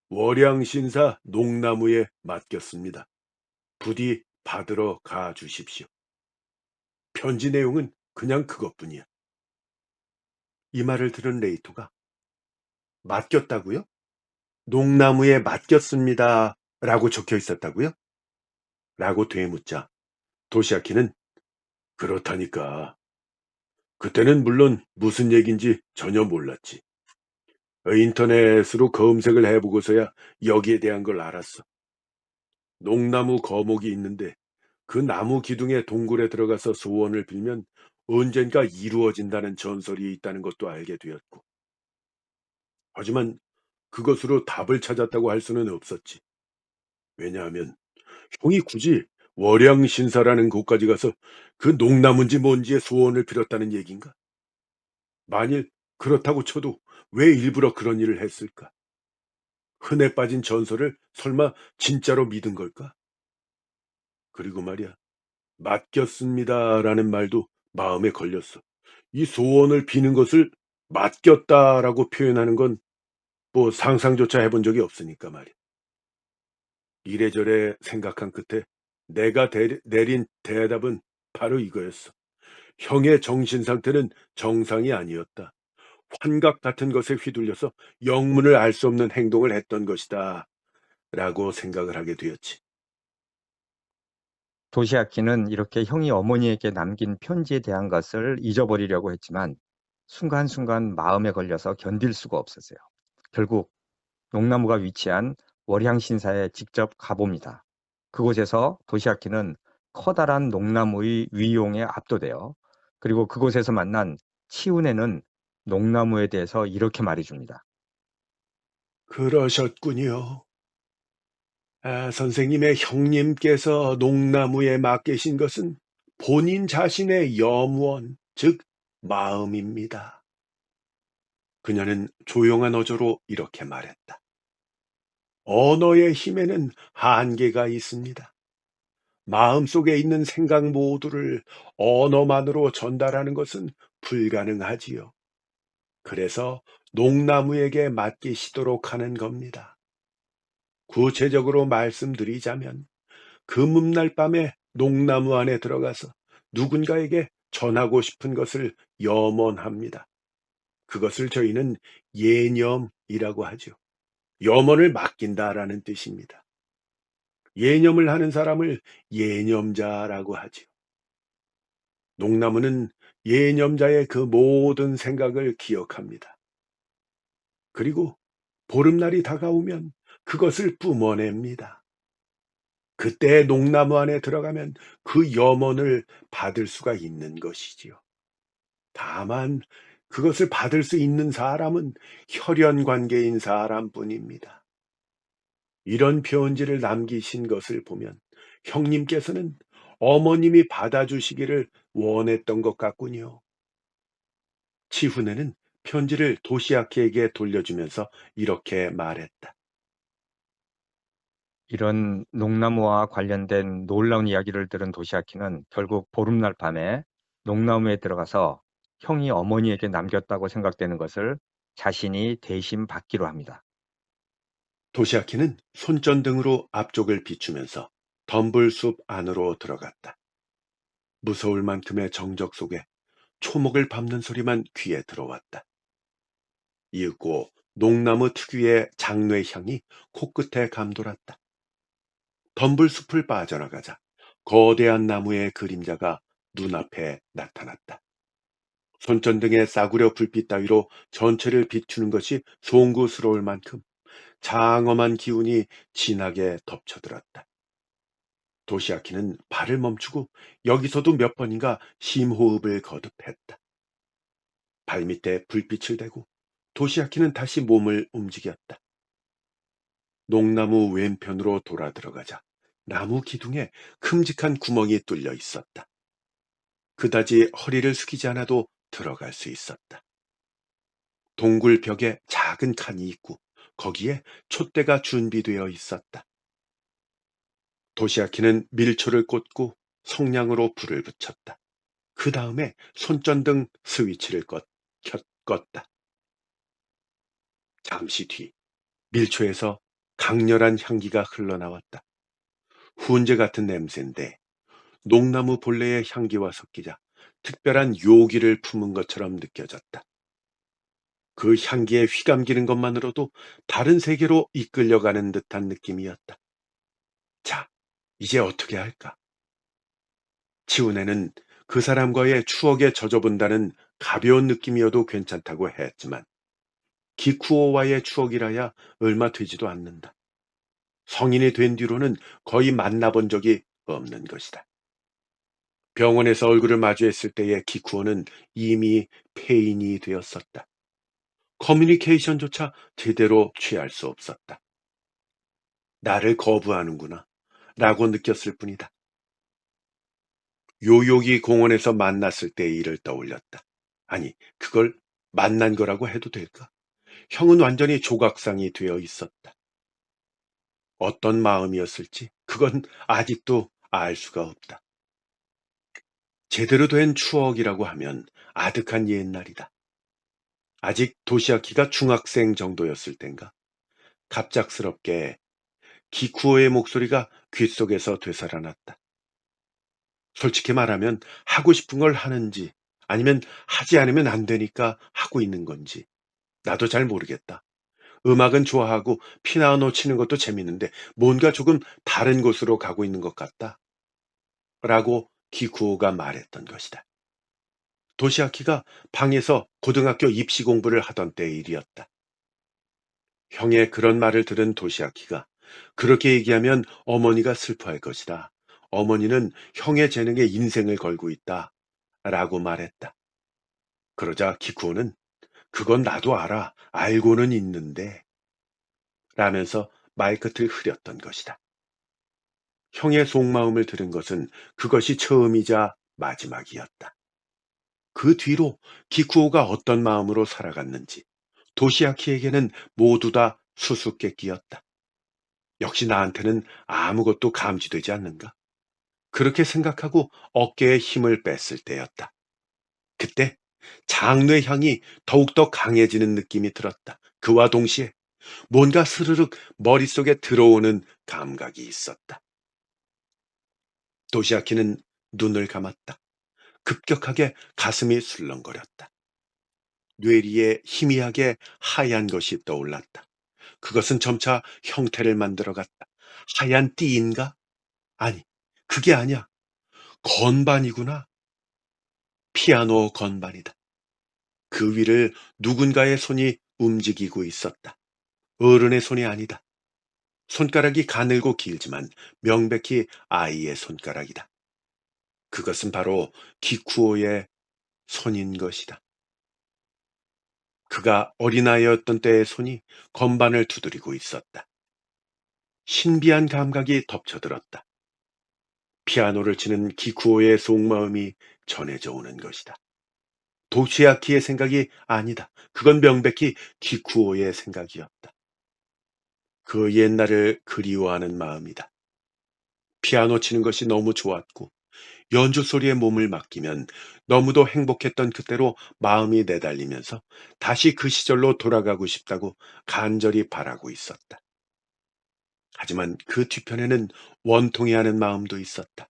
A: 월양신사 농나무에 맡겼습니다. 부디 받으러 가 주십시오. 편지 내용은 그냥 그것뿐이야. 이 말을 들은 레이토가 맡겼다고요? 농나무에 맡겼습니다. 라고 적혀 있었다고요? 라고 되묻자 도시아키는 그렇다니까. 그때는 물론 무슨 얘기인지 전혀 몰랐지. 인터넷으로 검색을 해보고서야 여기에 대한 걸 알았어. 농나무 거목이 있는데 그 나무 기둥의 동굴에 들어가서 소원을 빌면 언젠가 이루어진다는 전설이 있다는 것도 알게 되었고. 하지만 그것으로 답을 찾았다고 할 수는 없었지. 왜냐하면 형이 굳이 월양신사라는 곳까지 가서 그 농나무인지 뭔지의 소원을 빌었다는 얘기인가? 만일 그렇다고 쳐도 왜 일부러 그런 일을 했을까? 흔해 빠진 전설을 설마 진짜로 믿은 걸까? 그리고 말이야, 맡겼습니다라는 말도 마음에 걸렸어. 이 소원을 비는 것을 맡겼다라고 표현하는 건 뭐 상상조차 해본 적이 없으니까 말이야. 이래저래 생각한 끝에 내가 내린 대답은 바로 이거였어. 형의 정신 상태는 정상이 아니었다. 환각 같은 것에 휘둘려서 영문을 알 수 없는 행동을 했던 것이다. 라고 생각을 하게 되었지.
B: 도시아키는 이렇게 형이 어머니에게 남긴 편지에 대한 것을 잊어버리려고 했지만 순간순간 마음에 걸려서 견딜 수가 없었어요. 결국 농나무가 위치한 월향신사에 직접 가봅니다. 그곳에서 도시아키는 커다란 농나무의 위용에 압도되어 그리고 그곳에서 만난 치운에는 농나무에 대해서 이렇게 말해줍니다.
A: 그러셨군요. 선생님의 형님께서 농나무에 맡기신 것은 본인 자신의 염원, 즉 마음입니다. 그녀는 조용한 어조로 이렇게 말했다. 언어의 힘에는 한계가 있습니다. 마음속에 있는 생각 모두를 언어만으로 전달하는 것은 불가능하지요. 그래서 농나무에게 맡기시도록 하는 겁니다. 구체적으로 말씀드리자면 금음날 밤에 농나무 안에 들어가서 누군가에게 전하고 싶은 것을 염원합니다. 그것을 저희는 예념이라고 하죠. 염원을 맡긴다라는 뜻입니다. 예념을 하는 사람을 예념자라고 하죠. 농나무는 예념자의 그 모든 생각을 기억합니다. 그리고 보름날이 다가오면 그것을 뿜어냅니다. 그때 농나무 안에 들어가면 그 염원을 받을 수가 있는 것이지요. 다만 그것을 받을 수 있는 사람은 혈연 관계인 사람뿐입니다. 이런 편지를 남기신 것을 보면 형님께서는 어머님이 받아주시기를 원했던 것 같군요. 치훈에는 편지를 도시아키에게 돌려주면서 이렇게 말했다.
B: 이런 농나무와 관련된 놀라운 이야기를 들은 도시아키는 결국 보름날 밤에 농나무에 들어가서 형이 어머니에게 남겼다고 생각되는 것을 자신이 대신 받기로 합니다.
A: 도시아키는 손전등으로 앞쪽을 비추면서 덤불숲 안으로 들어갔다. 무서울 만큼의 정적 속에 초목을 밟는 소리만 귀에 들어왔다. 이윽고 농나무 특유의 장뇌 향이 코끝에 감돌았다. 덤불숲을 빠져나가자 거대한 나무의 그림자가 눈앞에 나타났다. 손전등의 싸구려 불빛 따위로 전체를 비추는 것이 송구스러울 만큼 장엄한 기운이 진하게 덮쳐들었다. 도시아키는 발을 멈추고 여기서도 몇 번인가 심호흡을 거듭했다. 발밑에 불빛을 대고 도시아키는 다시 몸을 움직였다. 농나무 왼편으로 돌아 들어가자 나무 기둥에 큼직한 구멍이 뚫려 있었다. 그다지 허리를 숙이지 않아도 들어갈 수 있었다. 동굴 벽에 작은 칸이 있고 거기에 촛대가 준비되어 있었다. 도시아키는 밀초를 꽂고 성냥으로 불을 붙였다. 그 다음에 손전등 스위치를 껐다. 잠시 뒤 밀초에서 강렬한 향기가 흘러나왔다. 훈제 같은 냄새인데 농나무 본래의 향기와 섞이자 특별한 요기를 품은 것처럼 느껴졌다. 그 향기에 휘감기는 것만으로도 다른 세계로 이끌려가는 듯한 느낌이었다. 자, 이제 어떻게 할까? 치훈에는 그 사람과의 추억에 젖어본다는 가벼운 느낌이어도 괜찮다고 했지만 기쿠오와의 추억이라야 얼마 되지도 않는다. 성인이 된 뒤로는 거의 만나본 적이 없는 것이다. 병원에서 얼굴을 마주했을 때의 기쿠오는 이미 폐인이 되었었다. 커뮤니케이션조차 제대로 취할 수 없었다. 나를 거부하는구나 라고 느꼈을 뿐이다. 요요기 공원에서 만났을 때의 일을 떠올렸다. 아니, 그걸 만난 거라고 해도 될까? 형은 완전히 조각상이 되어 있었다. 어떤 마음이었을지 그건 아직도 알 수가 없다. 제대로 된 추억이라고 하면 아득한 옛날이다. 아직 도시아키가 중학생 정도였을 땐가. 갑작스럽게 기쿠오의 목소리가 귓속에서 되살아났다. 솔직히 말하면 하고 싶은 걸 하는지 아니면 하지 않으면 안 되니까 하고 있는 건지 나도 잘 모르겠다. 음악은 좋아하고 피아노 치는 것도 재밌는데 뭔가 조금 다른 곳으로 가고 있는 것 같다. 라고 기쿠오가 말했던 것이다. 도시아키가 방에서 고등학교 입시 공부를 하던 때의 일이었다. 형의 그런 말을 들은 도시아키가 그렇게 얘기하면 어머니가 슬퍼할 것이다. 어머니는 형의 재능에 인생을 걸고 있다. 라고 말했다. 그러자 기쿠오는 그건 나도 알아. 알고는 있는데. 라면서 말끝을 흐렸던 것이다. 형의 속마음을 들은 것은 그것이 처음이자 마지막이었다. 그 뒤로 기쿠오가 어떤 마음으로 살아갔는지 도시아키에게는 모두 다 수수께끼였다. 역시 나한테는 아무것도 감지되지 않는가? 그렇게 생각하고 어깨에 힘을 뺐을 때였다. 그때 장뇌 향이 더욱더 강해지는 느낌이 들었다. 그와 동시에 뭔가 스르륵 머릿속에 들어오는 감각이 있었다. 도시아키는 눈을 감았다. 급격하게 가슴이 술렁거렸다. 뇌리에 희미하게 하얀 것이 떠올랐다. 그것은 점차 형태를 만들어갔다. 하얀 띠인가? 아니, 그게 아니야. 건반이구나. 피아노 건반이다. 그 위를 누군가의 손이 움직이고 있었다. 어른의 손이 아니다. 손가락이 가늘고 길지만 명백히 아이의 손가락이다. 그것은 바로 기쿠오의 손인 것이다. 그가 어린아이였던 때의 손이 건반을 두드리고 있었다. 신비한 감각이 덮쳐들었다. 피아노를 치는 기쿠오의 속마음이 전해져 오는 것이다. 도시아키의 생각이 아니다. 그건 명백히 기쿠오의 생각이었다. 그 옛날을 그리워하는 마음이다. 피아노 치는 것이 너무 좋았고 연주 소리에 몸을 맡기면 너무도 행복했던 그때로 마음이 내달리면서 다시 그 시절로 돌아가고 싶다고 간절히 바라고 있었다. 하지만 그 뒤편에는 원통해하는 마음도 있었다.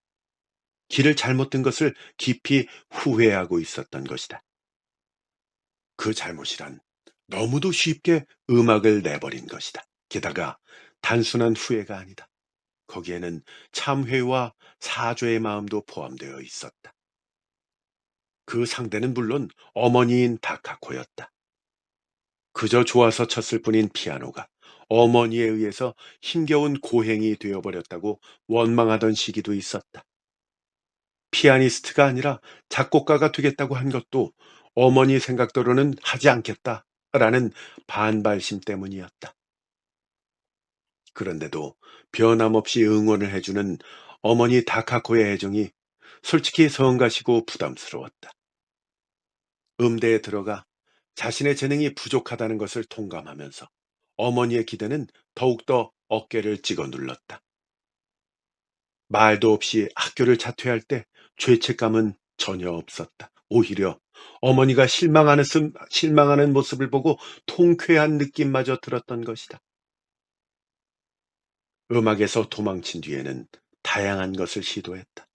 A: 길을 잘못 든 것을 깊이 후회하고 있었던 것이다. 그 잘못이란 너무도 쉽게 음악을 내버린 것이다. 게다가 단순한 후회가 아니다. 거기에는 참회와 사죄의 마음도 포함되어 있었다. 그 상대는 물론 어머니인 다카코였다. 그저 좋아서 쳤을 뿐인 피아노가 어머니에 의해서 힘겨운 고행이 되어버렸다고 원망하던 시기도 있었다. 피아니스트가 아니라 작곡가가 되겠다고 한 것도 어머니 생각대로는 하지 않겠다라는 반발심 때문이었다. 그런데도 변함없이 응원을 해주는 어머니 다카코의 애정이 솔직히 성가시고 부담스러웠다. 음대에 들어가 자신의 재능이 부족하다는 것을 통감하면서 어머니의 기대는 더욱더 어깨를 찍어 눌렀다. 말도 없이 학교를 자퇴할 때 죄책감은 전혀 없었다. 오히려 어머니가 실망하는 모습을 보고 통쾌한 느낌마저 들었던 것이다. 음악에서 도망친 뒤에는 다양한 것을 시도했다.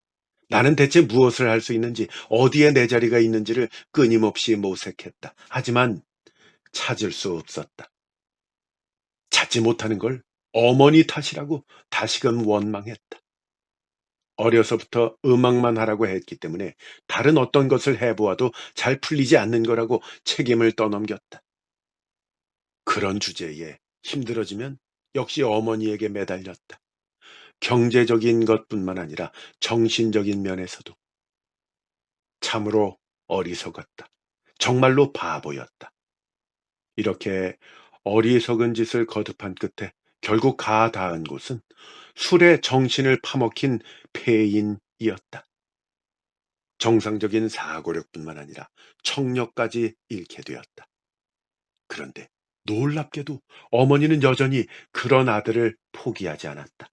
A: 나는 대체 무엇을 할 수 있는지, 어디에 내 자리가 있는지를 끊임없이 모색했다. 하지만 찾을 수 없었다. 찾지 못하는 걸 어머니 탓이라고 다시금 원망했다. 어려서부터 음악만 하라고 했기 때문에 다른 어떤 것을 해보아도 잘 풀리지 않는 거라고 책임을 떠넘겼다. 그런 주제에 힘들어지면 역시 어머니에게 매달렸다. 경제적인 것뿐만 아니라 정신적인 면에서도 참으로 어리석었다. 정말로 바보였다. 이렇게 어리석은 짓을 거듭한 끝에 결국 가 닿은 곳은 술에 정신을 파먹힌 폐인이었다. 정상적인 사고력뿐만 아니라 청력까지 잃게 되었다. 그런데 놀랍게도 어머니는 여전히 그런 아들을 포기하지 않았다.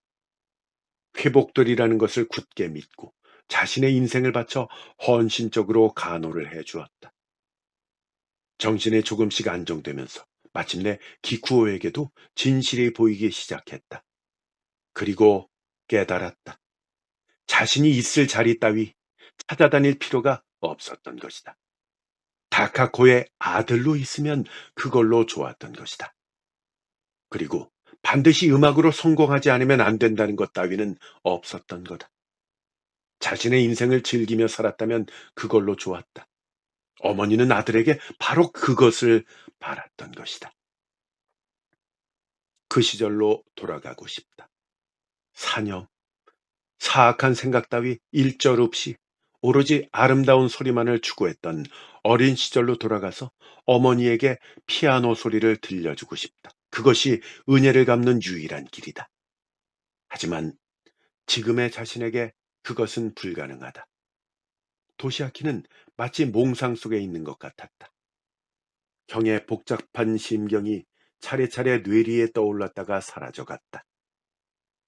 A: 회복되리라는 것을 굳게 믿고 자신의 인생을 바쳐 헌신적으로 간호를 해주었다. 정신이 조금씩 안정되면서 마침내 기쿠오에게도 진실이 보이기 시작했다. 그리고 깨달았다. 자신이 있을 자리 따위 찾아다닐 필요가 없었던 것이다. 다카코의 아들로 있으면 그걸로 좋았던 것이다. 그리고 반드시 음악으로 성공하지 않으면 안 된다는 것 따위는 없었던 거다. 자신의 인생을 즐기며 살았다면 그걸로 좋았다. 어머니는 아들에게 바로 그것을 바랐던 것이다. 그 시절로 돌아가고 싶다. 사념, 사악한 생각 따위 일절 없이 오로지 아름다운 소리만을 추구했던 어린 시절로 돌아가서 어머니에게 피아노 소리를 들려주고 싶다. 그것이 은혜를 갚는 유일한 길이다. 하지만 지금의 자신에게 그것은 불가능하다. 도시아키는 마치 몽상 속에 있는 것 같았다. 형의 복잡한 심경이 차례차례 뇌리에 떠올랐다가 사라져갔다.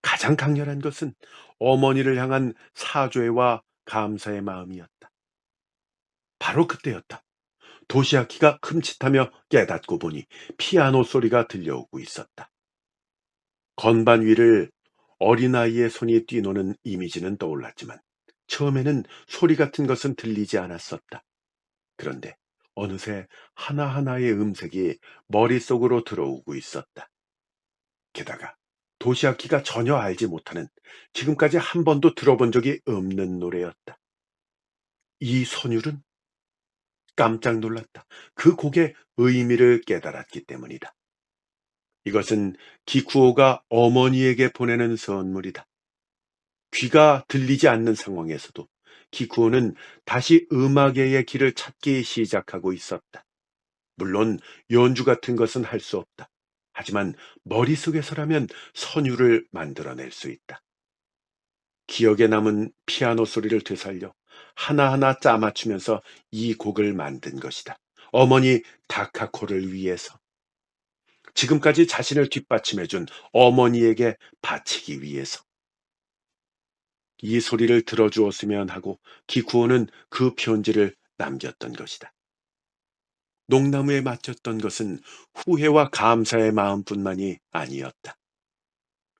A: 가장 강렬한 것은 어머니를 향한 사죄와 감사의 마음이었다. 바로 그때였다. 도시아키가 흠칫하며 깨닫고 보니 피아노 소리가 들려오고 있었다. 건반 위를 어린아이의 손이 뛰노는 이미지는 떠올랐지만 처음에는 소리 같은 것은 들리지 않았었다. 그런데 어느새 하나하나의 음색이 머릿속으로 들어오고 있었다. 게다가 도시아키가 전혀 알지 못하는 지금까지 한 번도 들어본 적이 없는 노래였다. 이 선율은 깜짝 놀랐다. 그 곡의 의미를 깨달았기 때문이다. 이것은 기쿠오가 어머니에게 보내는 선물이다. 귀가 들리지 않는 상황에서도 기쿠오는 다시 음악의 길을 찾기 시작하고 있었다. 물론 연주 같은 것은 할 수 없다. 하지만 머릿속에서라면 선율을 만들어낼 수 있다. 기억에 남은 피아노 소리를 되살려 하나하나 짜맞추면서 이 곡을 만든 것이다. 어머니 다카코를 위해서. 지금까지 자신을 뒷받침해준 어머니에게 바치기 위해서. 이 소리를 들어주었으면 하고 기쿠오는 그 편지를 남겼던 것이다. 농나무에 맡겼던 것은 후회와 감사의 마음뿐만이 아니었다.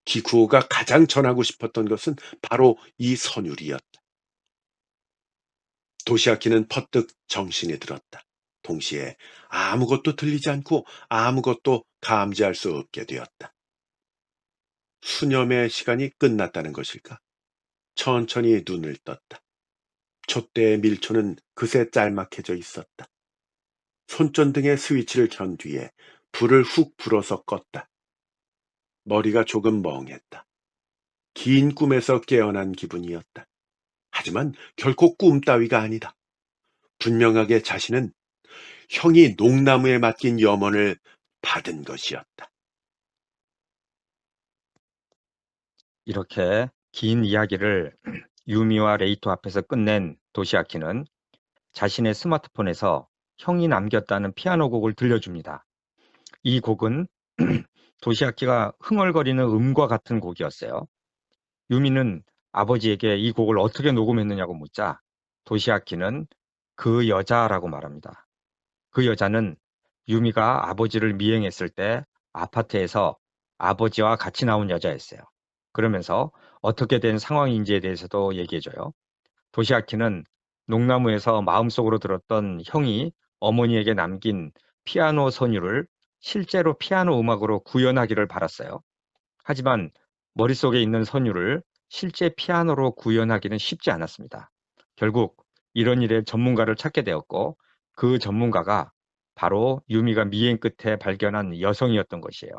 A: 기쿠오가 가장 전하고 싶었던 것은 바로 이 선율이었다. 도시아키는 퍼뜩 정신이 들었다. 동시에 아무것도 들리지 않고 아무것도 감지할 수 없게 되었다. 수념의 시간이 끝났다는 것일까? 천천히 눈을 떴다. 촛대의 밀초는 그새 짤막해져 있었다. 손전등의 스위치를 켠 뒤에 불을 훅 불어서 껐다. 머리가 조금 멍했다. 긴 꿈에서 깨어난 기분이었다. 하지만 결코 꿈 따위가 아니다. 분명하게 자신은 형이 농나무에 맡긴 염원을 받은 것이었다.
B: 이렇게 긴 이야기를 유미와 레이토 앞에서 끝낸 도시아키는 자신의 스마트폰에서 형이 남겼다는 피아노 곡을 들려줍니다. 이 곡은 도시아키가 흥얼거리는 음과 같은 곡이었어요. 유미는 아버지에게 이 곡을 어떻게 녹음했느냐고 묻자 도시아키는 그 여자라고 말합니다. 그 여자는 유미가 아버지를 미행했을 때 아파트에서 아버지와 같이 나온 여자였어요. 그러면서 어떻게 된 상황인지에 대해서도 얘기해줘요. 도시아키는 농나무에서 마음속으로 들었던 형이 어머니에게 남긴 피아노 선율을 실제로 피아노 음악으로 구현하기를 바랐어요. 하지만 머릿속에 있는 선율을 실제 피아노로 구현하기는 쉽지 않았습니다. 결국 이런 일에 전문가를 찾게 되었고 그 전문가가 바로 유미가 미행 끝에 발견한 여성이었던 것이에요.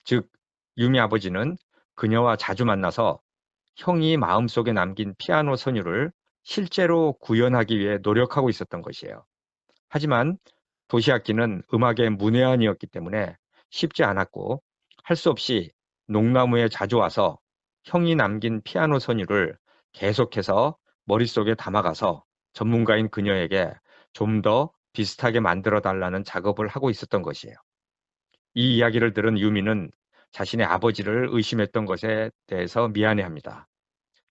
B: 즉 유미 아버지는 그녀와 자주 만나서 형이 마음속에 남긴 피아노 선율을 실제로 구현하기 위해 노력하고 있었던 것이에요. 하지만 도시악기는 음악의 문외한이었기 때문에 쉽지 않았고 할 수 없이 농나무에 자주 와서 형이 남긴 피아노 선율을 계속해서 머릿속에 담아가서 전문가인 그녀에게 좀 더 비슷하게 만들어 달라는 작업을 하고 있었던 것이에요. 이 이야기를 들은 유미는 자신의 아버지를 의심했던 것에 대해서 미안해합니다.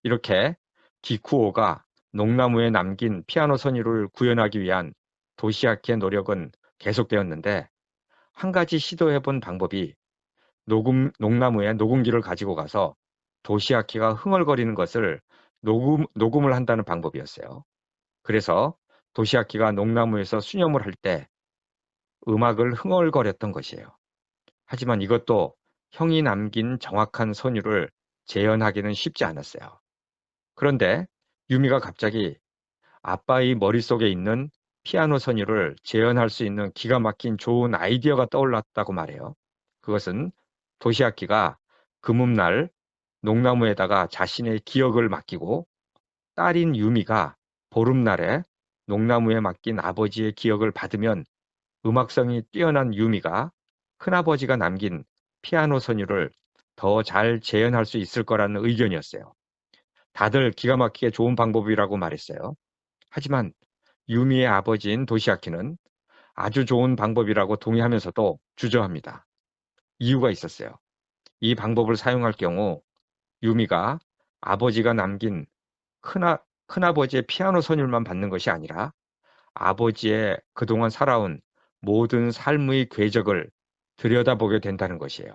B: 이렇게 기쿠오가 농나무에 남긴 피아노 선율을 구현하기 위한 도시아키의 노력은 계속되었는데 한 가지 시도해본 방법이 농나무에 녹음기를 가지고 가서 도시아키가 흥얼거리는 것을 녹음을 한다는 방법이었어요. 그래서 도시아키가 농나무에서 수념을 할 때 음악을 흥얼거렸던 것이에요. 하지만 이것도 형이 남긴 정확한 선율을 재현하기는 쉽지 않았어요. 그런데 유미가 갑자기 아빠의 머릿속에 있는 피아노 선율을 재현할 수 있는 기가 막힌 좋은 아이디어가 떠올랐다고 말해요. 그것은 도시아키가 금음날 농나무에다가 자신의 기억을 맡기고 딸인 유미가 보름날에 농나무에 맡긴 아버지의 기억을 받으면 음악성이 뛰어난 유미가 큰아버지가 남긴 피아노 선율을 더 잘 재현할 수 있을 거라는 의견이었어요. 다들 기가 막히게 좋은 방법이라고 말했어요. 하지만 유미의 아버지인 도시아키는 아주 좋은 방법이라고 동의하면서도 주저합니다. 이유가 있었어요. 이 방법을 사용할 경우 유미가 아버지가 남긴 큰아버지의 피아노 선율만 받는 것이 아니라 아버지의 그동안 살아온 모든 삶의 궤적을 들여다보게 된다는 것이에요.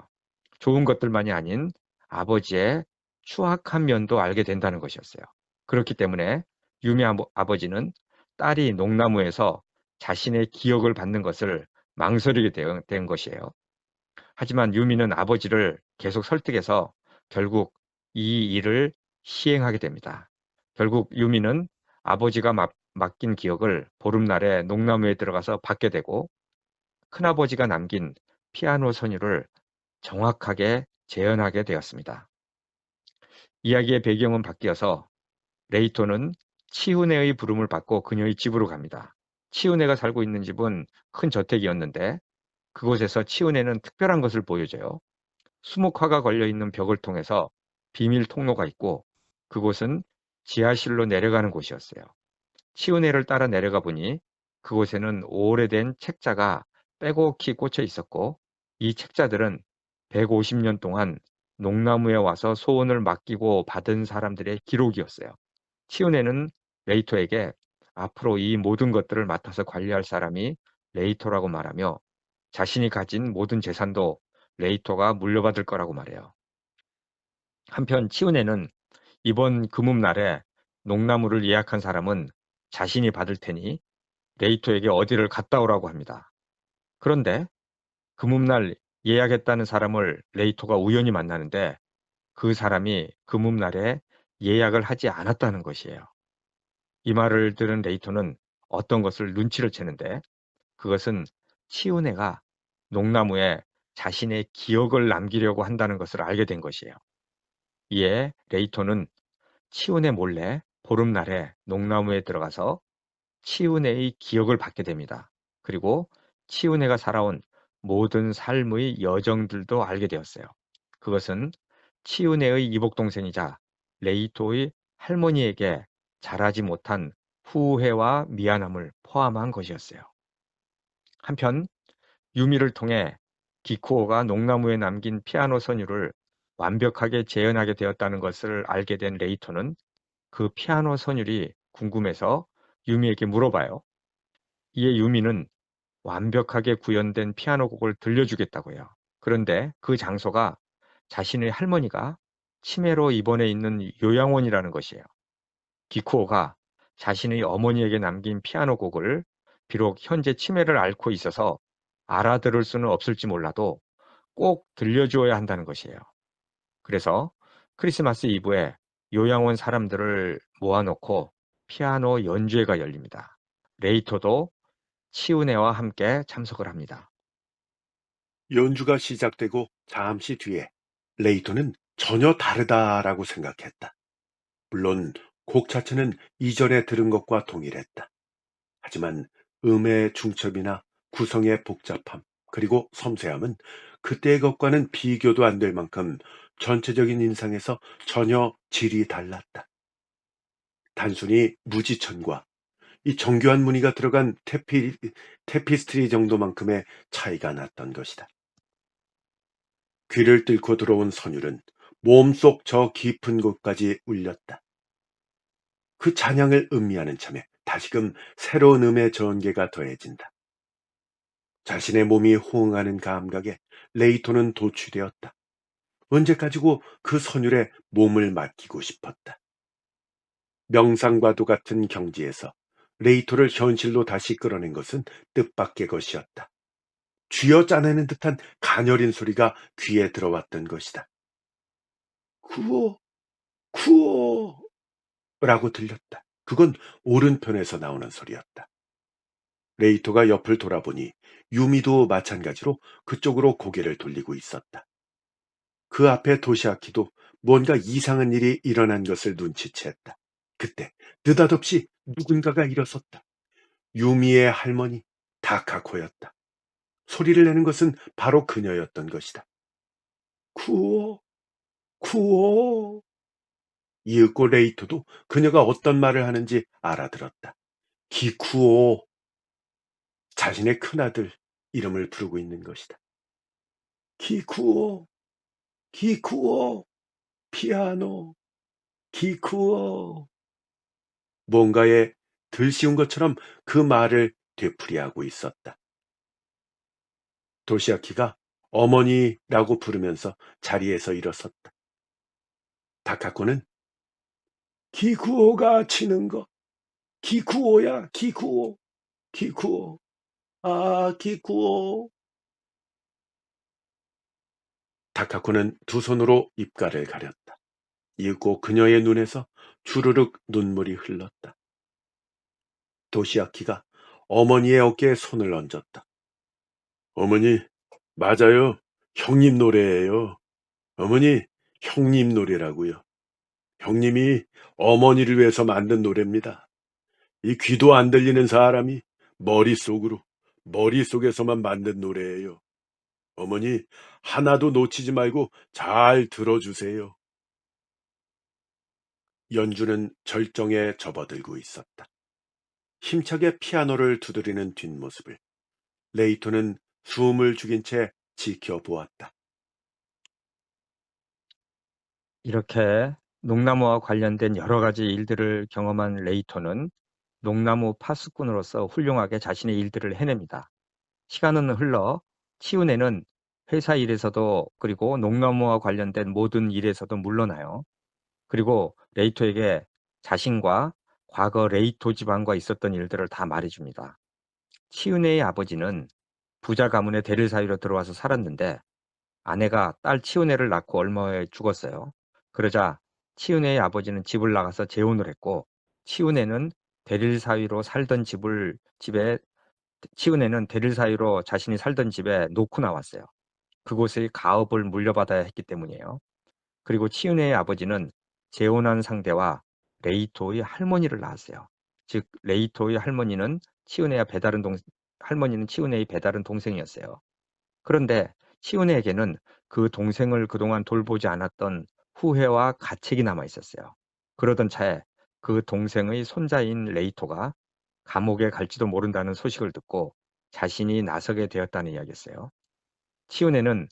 B: 좋은 것들만이 아닌 아버지의 추악한 면도 알게 된다는 것이었어요. 그렇기 때문에 유미 아버지는 딸이 농나무에서 자신의 기억을 받는 것을 망설이게 된 것이에요. 하지만 유미는 아버지를 계속 설득해서 결국 이 일을 시행하게 됩니다. 결국 유미는 아버지가 맡긴 기억을 보름날에 농나무에 들어가서 받게 되고 큰아버지가 남긴 피아노 선율을 정확하게 재현하게 되었습니다. 이야기의 배경은 바뀌어서 레이토는 치훈애의 부름을 받고 그녀의 집으로 갑니다. 치훈애가 살고 있는 집은 큰 저택이었는데 그곳에서 치훈애는 특별한 것을 보여줘요. 수목화가 걸려있는 벽을 통해서 비밀 통로가 있고 그곳은 지하실로 내려가는 곳이었어요. 치운회를 따라 내려가 보니 그곳에는 오래된 책자가 빼곡히 꽂혀 있었고, 이 책자들은 150년 동안 농나무에 와서 소원을 맡기고 받은 사람들의 기록이었어요. 치운회는 레이토에게 앞으로 이 모든 것들을 맡아서 관리할 사람이 레이토라고 말하며, 자신이 가진 모든 재산도 레이토가 물려받을 거라고 말해요. 한편 치운회는 이번 금음날에 농나무를 예약한 사람은 자신이 받을 테니 레이토에게 어디를 갔다 오라고 합니다. 그런데 금음날 예약했다는 사람을 레이토가 우연히 만나는데, 그 사람이 금음날에 예약을 하지 않았다는 것이에요. 이 말을 들은 레이토는 어떤 것을 눈치를 채는데, 그것은 치운회가 농나무에 자신의 기억을 남기려고 한다는 것을 알게 된 것이에요. 이에 레이토는 치운회 몰래 보름날에 농나무에 들어가서 치운회의 기억을 받게 됩니다. 그리고 치운회가 살아온 모든 삶의 여정들도 알게 되었어요. 그것은 치운회의 이복동생이자 레이토의 할머니에게 잘하지 못한 후회와 미안함을 포함한 것이었어요. 한편 유미를 통해 기쿠오가 농나무에 남긴 피아노 선율을 완벽하게 재현하게 되었다는 것을 알게 된 레이토는 그 피아노 선율이 궁금해서 유미에게 물어봐요. 이에 유미는 완벽하게 구현된 피아노 곡을 들려주겠다고 해요. 그런데 그 장소가 자신의 할머니가 치매로 입원해 있는 요양원이라는 것이에요. 기쿠오가 자신의 어머니에게 남긴 피아노 곡을 비록 현재 치매를 앓고 있어서 알아들을 수는 없을지 몰라도 꼭 들려주어야 한다는 것이에요. 그래서 크리스마스 이브에 요양원 사람들을 모아놓고 피아노 연주회가 열립니다. 레이토도 치운회와 함께 참석을 합니다.
A: 연주가 시작되고 잠시 뒤에 레이토는 전혀 다르다라고 생각했다. 물론 곡 자체는 이전에 들은 것과 동일했다. 하지만 음의 중첩이나 구성의 복잡함, 그리고 섬세함은 그때의 것과는 비교도 안 될 만큼 전체적인 인상에서 전혀 질이 달랐다. 단순히 무지천과 이 정교한 무늬가 들어간 테피스트리 정도만큼의 차이가 났던 것이다. 귀를 뚫고 들어온 선율은 몸속 저 깊은 곳까지 울렸다. 그 찬양을 음미하는 참에 다시금 새로운 음의 전개가 더해진다. 자신의 몸이 호응하는 감각에 레이토는 도취되었다. 언제까지고 그 선율에 몸을 맡기고 싶었다. 명상과도 같은 경지에서 레이토를 현실로 다시 끌어낸 것은 뜻밖의 것이었다. 쥐어 짜내는 듯한 가녀린 소리가 귀에 들어왔던 것이다. 구호, 구호! 라고 들렸다. 그건 오른편에서 나오는 소리였다. 레이토가 옆을 돌아보니 유미도 마찬가지로 그쪽으로 고개를 돌리고 있었다. 그 앞에 도시아키도 뭔가 이상한 일이 일어난 것을 눈치챘다. 그때 느닷없이 누군가가 일어섰다. 유미의 할머니 다카코였다. 소리를 내는 것은 바로 그녀였던 것이다. 쿠오, 쿠오. 이윽고 레이토도 그녀가 어떤 말을 하는지 알아들었다. 기쿠오. 자신의 큰아들 이름을 부르고 있는 것이다. 기쿠오, 기쿠오, 피아노, 기쿠오. 뭔가에 들씌운 것처럼 그 말을 되풀이하고 있었다. 도시아키가 어머니라고 부르면서 자리에서 일어섰다. 다카코는 기쿠오가 치는 거, 기쿠오야, 기쿠오, 기쿠오, 아, 기쿠오. 다카코는 두 손으로 입가를 가렸다. 이윽고 그녀의 눈에서 주르륵 눈물이 흘렀다. 도시아키가 어머니의 어깨에 손을 얹었다. 어머니, 맞아요. 형님 노래예요. 어머니, 형님 노래라고요. 형님이 어머니를 위해서 만든 노래입니다. 이 귀도 안 들리는 사람이 머릿속에서만 만든 노래예요. 어머니, 하나도 놓치지 말고 잘 들어주세요. 연주는 절정에 접어들고 있었다. 힘차게 피아노를 두드리는 뒷모습을 레이토는 숨을 죽인 채 지켜보았다.
B: 이렇게 농나무와 관련된 여러 가지 일들을 경험한 레이토는 농나무 파수꾼으로서 훌륭하게 자신의 일들을 해냅니다. 시간은 흘러 치운에는 회사 일에서도 그리고 농나무와 관련된 모든 일에서도 물러나요. 그리고 레이토에게 자신과 과거 레이토 집안과 있었던 일들을 다 말해줍니다. 치운에의 아버지는 부자 가문의 대를 사위로 들어와서 살았는데 아내가 딸 치운에를 낳고 얼마 후에 죽었어요. 그러자 치운에의 아버지는 집을 나가서 재혼을 했고 치운에는 대릴 사위로 살던 집에 치운에는 대릴 사위로 자신이 살던 집에 놓고 나왔어요. 그곳의 가업을 물려받아야 했기 때문이에요. 그리고 치운에의 아버지는 재혼한 상대와 레이토의 할머니를 낳았어요. 즉 레이토의 할머니는 치운에의 배다른 동생이었어요. 그런데 치운에에게는 그 동생을 그동안 돌보지 않았던 후회와 가책이 남아 있었어요. 그러던 차에 그 동생의 손자인 레이토가 감옥에 갈지도 모른다는 소식을 듣고 자신이 나서게 되었다는 이야기였어요. 치운에는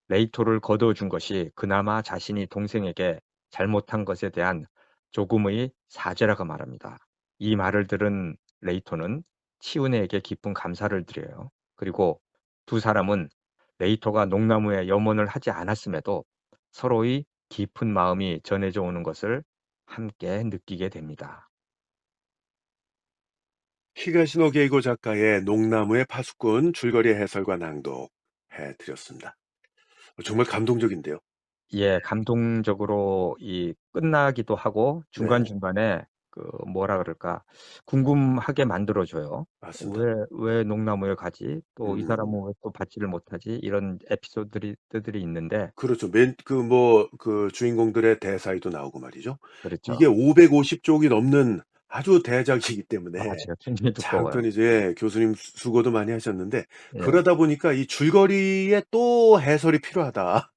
B: 레이토를 거두어준 것이 그나마 자신이 동생에게 잘못한 것에 대한 조금의 사죄라고 말합니다. 이 말을 들은 레이토는 치운에에게 깊은 감사를 드려요. 그리고 두 사람은 레이토가 농나무에 염원을 하지 않았음에도 서로의 깊은 마음이 전해져 오는 것을 함께 느끼게 됩니다.
A: 히가시노 게이고 작가의 농나무의 파수꾼 줄거리 해설과 낭독해 드렸습니다. 정말 감동적인데요.
B: 예, 감동적으로 끝나기도 하고
A: 네,
B: 중간중간에 뭐라 그럴까? 궁금하게 만들어 줘요.
A: 맞습니다.
B: '왜 농나무에 가지? 또 이
A: 음,
B: 사람은 왜 또 받지를 못하지?' 이런 에피소드들이 있는데
A: 그렇죠. 그 주인공들의 대사에도 나오고 말이죠. 이게
B: 그렇죠.
A: 550쪽이 넘는 아주 대작이기 때문에
B: 맞아요. 굉장히 두꺼워요.
A: 잠깐 이제 교수님 수고도 많이 하셨는데,
B: 예.
A: 그러다 보니까 이 줄거리에 또 해설이 필요하다.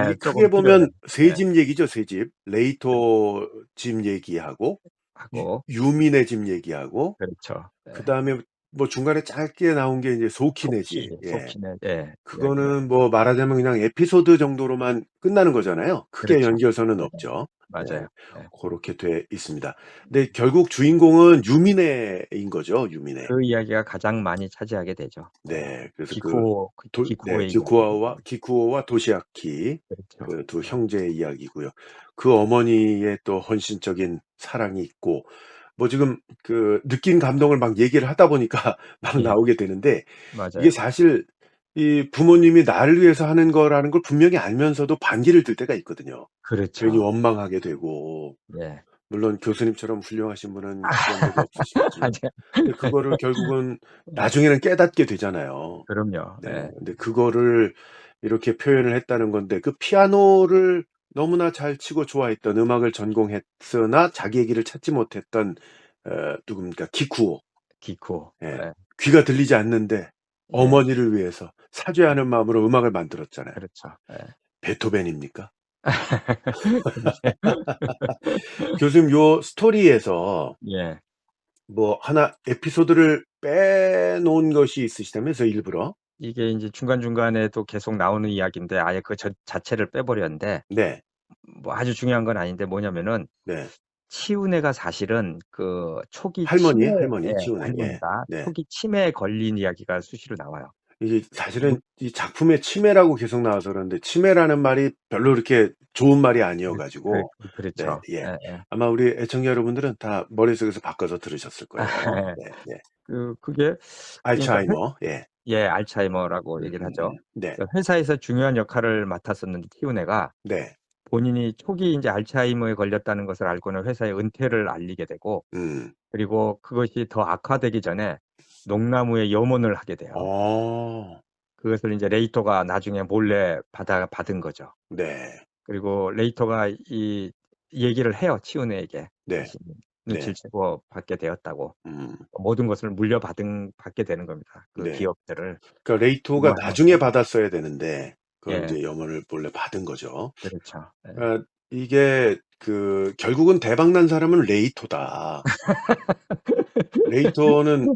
A: 이게 크게
B: 조금 필요해요.
A: 보면 세
B: 예.
A: 집 얘기죠, 세 집.
B: 그
A: 레이토 집 얘기하고
B: 하고
A: 유민의 집 얘기하고,
B: 그렇죠. 예.
A: 그다음에 뭐 중간에 짧게 나온 게 이제 소키네 집. 예.
B: 소키네 예, 이야기가
A: 그거는 뭐 말하자면 그냥 에피소드 정도로만 끝나는 거잖아요. 크게
B: 그렇죠.
A: 연결선은
B: 예.
A: 없죠. 네.
B: 맞아요. 예.
A: 고렇게 돼 있습니다. 근데 결국 주인공은 유미네인 거죠, 유미네.
B: 그 이야기가 가장 많이 차지하게 되죠. 예.
A: 네. 그래서
B: 기쿠오의 이야기죠.
A: 기쿠오와 도시아키,
B: 그렇죠.
A: 그 두
B: 예.
A: 형제의 이야기고요. 그 어머니의 또 헌신적인 사랑이 있고, 뭐 지금 느낀 감동을 막 얘기를 하다 보니까 막
B: 예.
A: 나오게 되는데, 이게
B: 맞아요.
A: 사실 이 부모님이 나를 위해서 하는 거라는 걸 분명히 알면서도 반기를 들 때가 있거든요. 괜히
B: 그렇죠.
A: 원망하게 되고,
B: 예.
A: 물론 교수님처럼 훌륭하신 분은 그런 적이 없으시겠지만,
B: 맞아요.
A: 근데 그거를 결국은
B: 예.
A: 나중에는 깨닫게 되잖아요.
B: 그럼요.
A: 네.
B: 예.
A: 근데 그거를 이렇게 표현을 했다는 건데, 그 피아노를 너무나 잘 치고 좋아했던, 음악을 전공했으나 자기의 길을 찾지 못했던 누굽니까? 기쿠오.
B: 기쿠오.
A: 예.
B: 예.
A: 귀가 들리지 않는데
B: 예.
A: 어머니를 위해서 사죄하는 마음으로 음악을 만들었잖아요.
B: 그렇죠. 예.
A: 베토벤입니까?
B: 그러게요.
A: 교수님, 요 스토리에서
B: 예.
A: 뭐 하나 에피소드를 빼놓은 것이 있으시다면서, 일부러?
B: 이게 인제 중간중간에도 계속 나오는 이야기인데 아예 그 자체를 빼버렸는데
A: 네.
B: 뭐 아주 중요한 건 아닌데 뭐냐면은
A: 네.
B: 치운에가 사실은 초기 치매
A: 할머니
B: 예,
A: 치운에. 예.
B: 할머니가
A: 네.
B: 초기 치매에 걸린 이야기가 수시로 나와요.
A: 이게
B: 그리고
A: 사실은 이 작품에 치매라고 계속 나와서 그러는데, 치매라는 말이 별로 그렇게 좋은 말이 아니어 가지고. 네.
B: 그렇죠.
A: 예.
B: 예예.
A: 아마 우리 애청자 여러분들은 다 머릿속에서 바꿔서 들으셨을 거예요. 네. 네.
B: 그게 그러니까
A: 알츠하이머. 예.
B: 알츠하이머라고 얘기를 하죠.
A: 네.
B: 그러니까 회사에서 중요한 역할을 맡았었는데 치운에가
A: 네.
B: 본인이 초기 인제 알츠하이머에 걸렸다는 것을 알고는 회사에 은퇴를 알리게 되고
A: 음.
B: 그리고 그것이 더 악화되기 전에 농나무에 염원을 하게 돼요.
A: 어.
B: 그것을 인제 레이토가 나중에 몰래 받은 거죠.
A: 네.
B: 그리고 레이토가 이 얘기를 해요, 치운에에게.
A: 네.
B: 자신이
A: 네.
B: 눈치를 채고 받게 되었다고.
A: 음.
B: 모든 것을 받게 되는 겁니다. 그
A: 네.
B: 기업들을
A: 그러니까 레이토가
B: 그동안 해
A: 나중에
B: 왔던.
A: 받았어야 되는데 그걸
B: 예.
A: 인제 염원을 몰래 받은 거죠.
B: 그렇죠. 예.
A: 그러니까 이게 결국은 대박 난 사람은 레이토다. 레이토는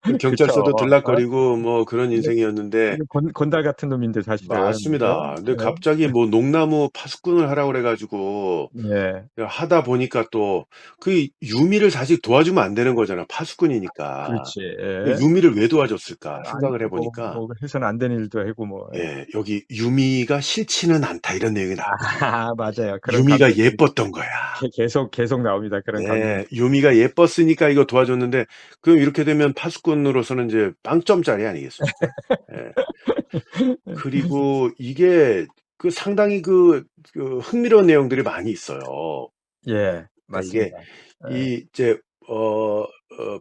A: 그
B: 그쵸.
A: 경찰서도 들락거리고 뭐 그런
B: 근데
A: 인생이었는데
B: 근데 건달 같은 놈인데 사실은. 그죠?
A: 맞습니다. 근데
B: 예.
A: 갑자기 뭐 농나무 파수꾼을 하라고 그래 가지고
B: 예.
A: 하다 보니까 또 그 유미를 사실 도와주면 안 되는 거잖아, 파수꾼이니까.
B: 그렇지.
A: 근데
B: 예.
A: 유미를 왜 도와줬을까
B: 아니
A: 생각을 해
B: 뭐
A: 보니까
B: 뭐 해서는 안 되는 일도 하고 뭐. 예.
A: 예, 여기 "유미가 싫지는 않다." 이런 내용이 나왔거든요.
B: 아 맞아요. 그런
A: 유미가
B: 감정들이
A: 예뻤던 거야.
B: 계속 나옵니다. 그런 감정들.
A: 네. 유미가 예뻤으니까 이거 도와줬는데 그럼 이렇게 되면 파수꾼으로서는 이제 빵점짜리 아니겠습니까? 예. 그리고 이게 상당히 흥미로운 내용들이 많이 있어요.
B: 예.
A: 그러니까 이게
B: 맞습니다. 예.
A: 이제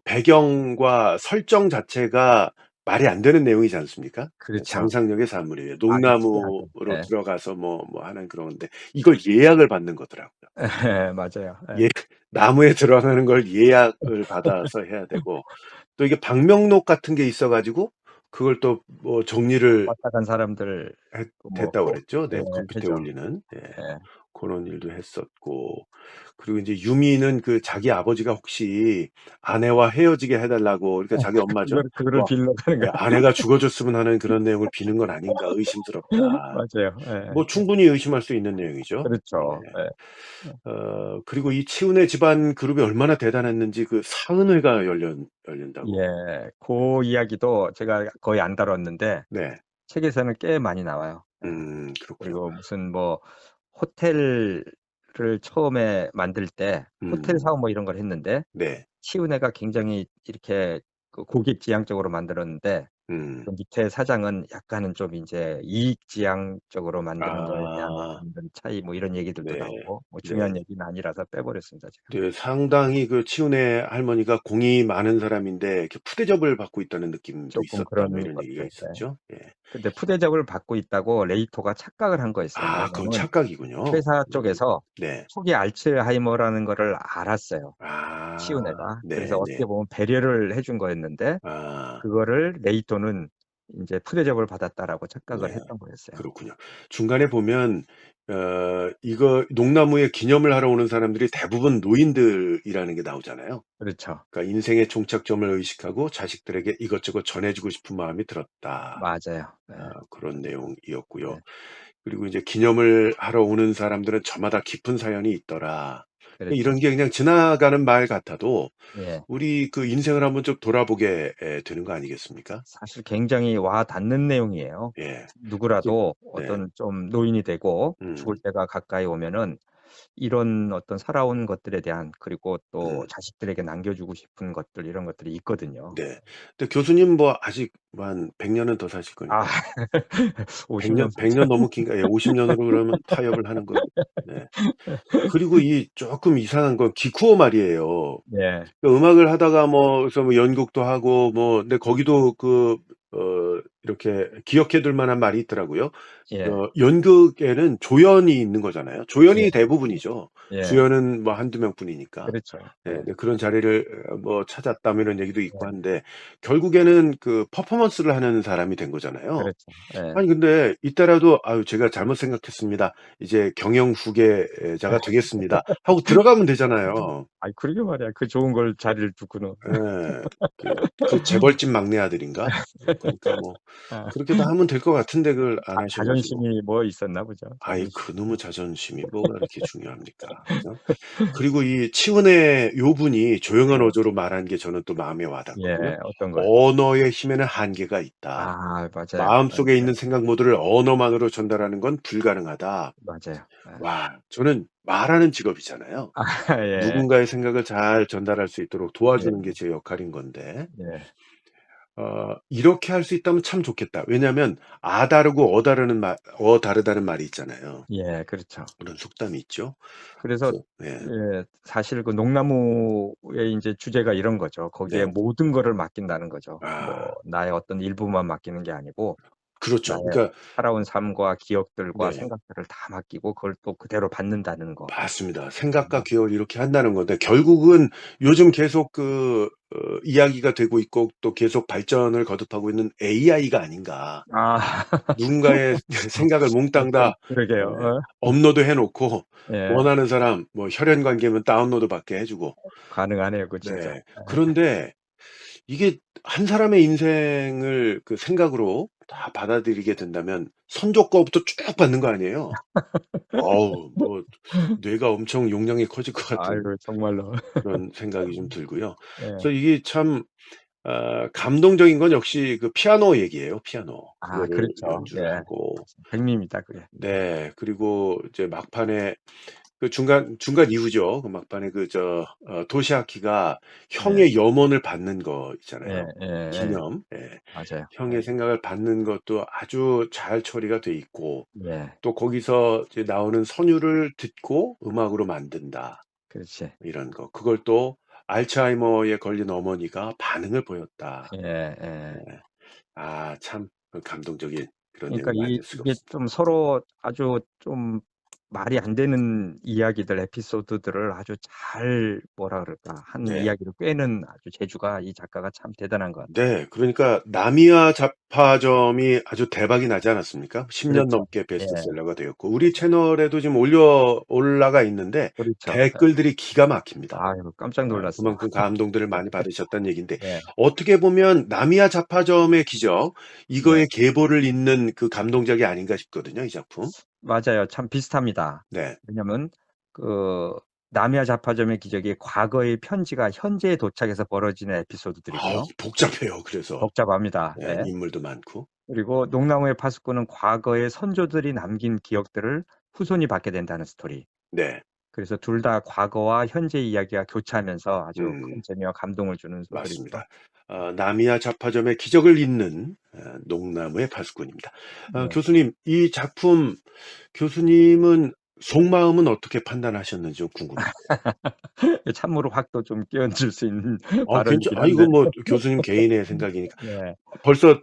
A: 배경과 설정 자체가 말이 안 되는 내용이지 않습니까?
B: 그렇죠.
A: 상상력의 산물이에요.
B: 아주 특이하죠.
A: 농나무로
B: 예.
A: 들어가서 뭐 하는 그런 건데 이걸 예약을 받는 거더라고요.
B: 예. 맞아요.
A: 예,
B: 예.
A: 나무에 들어가는 걸 예약을 받아서 해야 되고 또 이게 방명록 같은 게 있어 가지고 그걸 또 뭐 정리를
B: 왔다 간 사람들
A: 했
B: 그 뭐
A: 했다고 그랬죠.
B: 예
A: 네. 컴퓨터에
B: 해죠.
A: 올리는. 네.
B: 예.
A: 고런 일도 했었고 그리고 인제 유미는 자기 아버지가 혹시 아내와 헤어지게 해 달라고 그러니까 자기 엄마죠.
B: 그거를
A: 뭐
B: 빌려 가는
A: 예
B: 거야.
A: '아내가 죽어 줬으면 하는 그런 내용을 비는 건 아닌가 의심스럽다.'
B: 맞아요. 예.
A: 뭐 충분히 의심할 수 있는 내용이죠. 네.
B: 그렇죠. 예.
A: 그리고 이 치운의 집안 그룹이 얼마나 대단했는지 사은회가 열린다고.
B: 예. 고 이야기도 제가 거의 안 다뤘는데
A: 네.
B: 책에서는 꽤 많이 나와요. 예.
A: 그렇군요.
B: 그리고 무슨 뭐 호텔을 처음에 만들 때 호텔
A: 음.
B: 사업 뭐 이런 걸 했는데
A: 네.
B: 치운회가 굉장히 이렇게 고객지향적으로 만들었는데
A: 음.
B: 그 밑에 사장은 약간은 좀 인제 이익지향적으로 만드는 거에 대한
A: 아.
B: 어떤 차이 뭐 이런 얘기들도
A: 네.
B: 나오고 뭐
A: 네.
B: 중요한 얘기는 아니라서 빼버렸습니다 제가.
A: 네. 상당히 치운의 할머니가 공이 많은 사람인데 이렇게 푸대접을 받고 있다는 느낌도
B: 쪼끔
A: 있었다 뭐
B: 그런
A: 이런 얘기가
B: 것들. 예.
A: 있었죠. 예.
B: 근데 푸대접을 받고 있다고 레이토가 착각을 한 거였어요.
A: 아, 그건
B: 뭐냐면은
A: 착각이군요.
B: 회사 쪽에서
A: 네.
B: 초기 알츠하이머라는 거를 알았어요,
A: 아.
B: 치운애가. 그래서 어떻게
A: 네네.
B: 보면 배려를 해준 거였는데
A: 아.
B: 그거를 레이토는 인제 푸대접을 받았다라고 착각을
A: 네.
B: 했던 거였어요.
A: 그렇군요. 중간에 보면 이거 농나무에 기념을 하러 오는 사람들이 대부분 노인들이라는 게 나오잖아요.
B: 그렇죠.
A: 그러니까 인생의 종착점을 의식하고 자식들에게 이것저것 전해 주고 싶은 마음이 들었다.
B: 맞아요. 예.
A: 그런 내용이었고요.
B: 네.
A: 그리고 이제 기념을 하러 오는 사람들은 저마다 깊은 사연이 있더라. 이런
B: 그렇죠.
A: 게 그냥 지나가는 말 같아도
B: 예.
A: 우리 인생을 한번 좀 돌아보게 되는 거 아니겠습니까?
B: 사실 굉장히 와 닿는 내용이에요.
A: 예. 특히
B: 누구라도
A: 네.
B: 어떤 좀 노인이 되고 죽을
A: 음.
B: 때가 가까이 오면은 이런 어떤 살아온 것들에 대한 그리고 또
A: 음.
B: 자식들에게 남겨주고 싶은 것들 이런 것들이 있거든요.
A: 네. 근데 교수님 뭐 아직 뭐 한 100 년은 더 사실
B: 아
A: 거니까. 100
B: 50년
A: 년 100 년 너무 긴가? 예, 50 년으로 그러면 타협을 하는 거고. 네. 그리고 이 쪼끔 이상한 건 기쿠어 말이에요.
B: 예.
A: 음악을 하다가 그래서 연극도 하고 근데 거기도 이렇게 기억해 둘 만한 말이 있더라고요.
B: 예.
A: 연극에는 조연이 있는 거잖아요.
B: 예.
A: 조연이 대부분이죠.
B: 예.
A: 주연은 뭐 한두 명뿐이니까.
B: 그렇죠.
A: 네.
B: 예.
A: 근데 그런 자리를 찾았다 뭐 이런 얘기도 있고
B: 예.
A: 한데 결국에는 퍼포먼스를 하는 사람이 된 거잖아요.
B: 그렇죠. 예.
A: 아니 근데 이때라도 '아유 제가 잘못 생각했습니다. 이제 경영 후계자가 되겠습니다.' 하고 들어가면 되잖아요.
B: 아이 그러게 말이야. 그 좋은 걸 자리를 두고는.
A: 예. 재벌집 막내 아들인가? 그러니까
B: 아.
A: 그렇게도 하면 될 것 같은데 그걸 안 하셔 가지고.
B: 자존심이 뭐 있었나 보죠.
A: 아이
B: 자존심.
A: 그놈의 자존심이 뭐가 그렇게 중요합니까? 그죠? 그리고 이 치훈의 요분이 조용한
B: 예.
A: 어조로 말한 게 저는 또 마음에 와 닿거든요.
B: 예. 어떤 거요?
A: "언어의 힘에는 한계가 있다.
B: 아 맞아요.
A: 마음속에
B: 맞아요.
A: 있는 생각 모두를 언어만으로 전달하는 건 불가능하다."
B: 맞아요. 예.
A: 와, 저는 말하는 직업이잖아요.
B: 아 예.
A: 누군가의 생각을 잘 전달할 수 있도록 도와주는 게
B: 예.
A: 제 역할인 건데
B: 예.
A: 이렇게 할 수 있다면 참 좋겠다. 왜냐하면 "아 다르고 어 다르다."는 말이 있잖아요.
B: 예. 그렇죠.
A: 그런 속담이 있죠.
B: 그래서
A: 그래서 네.
B: 예 사실 그 농나무의 인제 주제가 이런 거죠. 거기에
A: 네.
B: 모든 거를 맡긴다는 거죠. 뭐
A: 아,
B: 나의 어떤 일부만 맡기는 게 아니고
A: 그렇죠.
B: 나의
A: 그러니까
B: 살아온 삶과 기억들과
A: 네.
B: 생각들을 다 맡기고 그걸 또 그대로 받는다는 거.
A: 맞습니다. 생각과 기억을 이렇게 한다는 건데 결국은 요즘 계속 이야기가 되고 있고 또 계속 발전을 거듭하고 있는 AI가 아닌가.
B: 아.
A: 누군가의 생각을 몽땅 다
B: 그러게요.
A: 업로드 해 놓고
B: 예.
A: 원하는 사람 뭐 혈연 관계면 다운로드 받게 해 주고.
B: 가능하네요, 그거 진짜.
A: 네. 그런데 이게 한 사람의 인생을 그 생각으로 다 받아들이게 된다면 선조 거부터 쭉 받는 거 아니에요? 어우 뭐 뇌가 엄청 용량이 커질 것 같은
B: 아이고 정말로.
A: 그런 생각이 좀 들고요.
B: 예.
A: 그래서 이게 참 감동적인 건 역시 그 피아노 얘기예요, 피아노.
B: 아
A: 그거를
B: 그렇죠.
A: 연주를
B: 예.
A: 하고
B: 백미입니다, 그게.
A: 네. 그리고 이제 막판에 그 중간 이후죠. 그 막판에 토시아키가
B: 예.
A: 형의 염원을 받는 거
B: 예
A: 있잖아요.
B: 예예.
A: 기념. 예.
B: 맞아요.
A: 형의
B: 예.
A: 생각을 받는 것도 아주 잘 처리가 돼 있고
B: 예.
A: 또 거기서 이제 나오는 선율을 듣고 음악으로 만든다.
B: 그렇지.
A: 이런 거. 그걸 또 알츠하이머에 걸린 어머니가 반응을 보였다.
B: 예 예.
A: 예. 참 감동적인 그런
B: 그러니까
A: 내용이 아닐 수가
B: 이게
A: 없습니다.
B: 좀 서로 아주 좀 말이 안 되는 이야기들, 에피소드들을 아주 잘 뭐라 그럴까, 한
A: 네.
B: 이야기로 꿰는 아주 재주가 이 작가가 참 대단한 것 같아요.
A: 네. 그러니까 나미야 잡화점이 아주 대박이 나지 않았습니까? 10년
B: 그렇죠.
A: 넘게
B: 예.
A: 베스트셀러가 되었고 우리 채널에도 지금 올라가 있는데
B: 그렇죠.
A: 댓글들이 기가 막힙니다.
B: 아유 깜짝 놀랐어요.
A: 그만큼 감동들을 많이 받으셨다는 얘기인데
B: 네.
A: 어떻게 보면 나미야 잡화점의 기적
B: 네.
A: 이거의 계보를 잇는 그 감동작이 아닌가 싶거든요, 이 작품.
B: 맞아요. 참 비슷합니다.
A: 네.
B: 왜냐면 그 나미야 잡화점의 기적이 과거의 편지가 현재에 도착해서 벌어지는 에피소드들이고요.
A: 복잡해요. 그래서
B: 복잡합니다.
A: 네,
B: 예.
A: 인물도 많고.
B: 그리고 농나무의 파수꾼은 과거의 선조들이 남긴 기억들을 후손이 받게 된다는 스토리.
A: 네.
B: 그래서 둘 다 과거와 현재 이야기가 교차하면서 아주 큰
A: 음.
B: 재미와 감동을 주는 소설이죠.
A: 맞습니다. 나미야 잡화점의 기적을 잇는 농나무의 파수꾼입니다.
B: 네.
A: 교수님, 이 작품 교수님은 속마음은 어떻게 판단하셨는지 좀 궁금해요.
B: 참으로 확도 좀 끼얹을 수 있는 발언이긴
A: 이거
B: 한데.
A: 뭐 교수님 개인의 생각이니까.
B: 네.
A: 벌써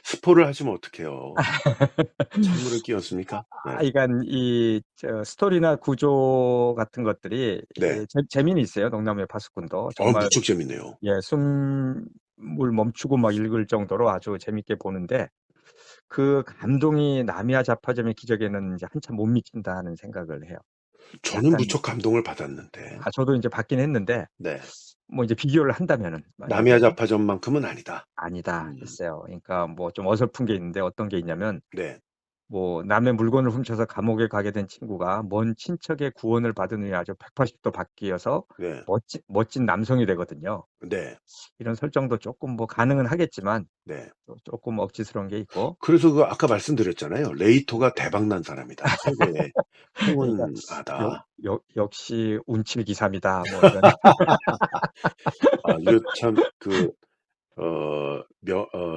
A: 스포를 하시면 어떡해요. 찬물을 끼얹습니까? 네.
B: 이간 스토리나 구조 같은 것들이
A: 네.
B: 재미는 있어요. 농나무의 파수꾼도 정말
A: 무척 재밌네요.
B: 숨을 멈추고 막 읽을 정도로 아주 재밌게 보는데 그 감동이 나미야 잡화점의 기적에는 이제 한참 못 미친다는 생각을 해요.
A: 저는
B: 약간
A: 무척 감동을 받았는데.
B: 저도 이제 받긴 했는데
A: 네.
B: 뭐 이제 비교를 한다면은
A: 나미야
B: 만약에
A: 잡화점만큼은 아니다.
B: 아니다 했어요. 그러니까 뭐 좀 어설픈 게 있는데 어떤 게 있냐면
A: 네.
B: 뭐 남의 물건을 훔쳐서 감옥에 가게 된 친구가 먼 친척의 구원을 받은 후에 아주 180도 바뀌어서
A: 네.
B: 멋진 남성이 되거든요.
A: 네.
B: 이런 설정도 조금 뭐 가능은 하겠지만
A: 네.
B: 조금 억지스러운 게 있고.
A: 그래서 아까 말씀드렸잖아요. 레이토가 대박난 사람이다. 세계의
B: 그러니까
A: 행운아다.
B: 역시 운칠기삼이다. 뭐 이런.
A: 이거 참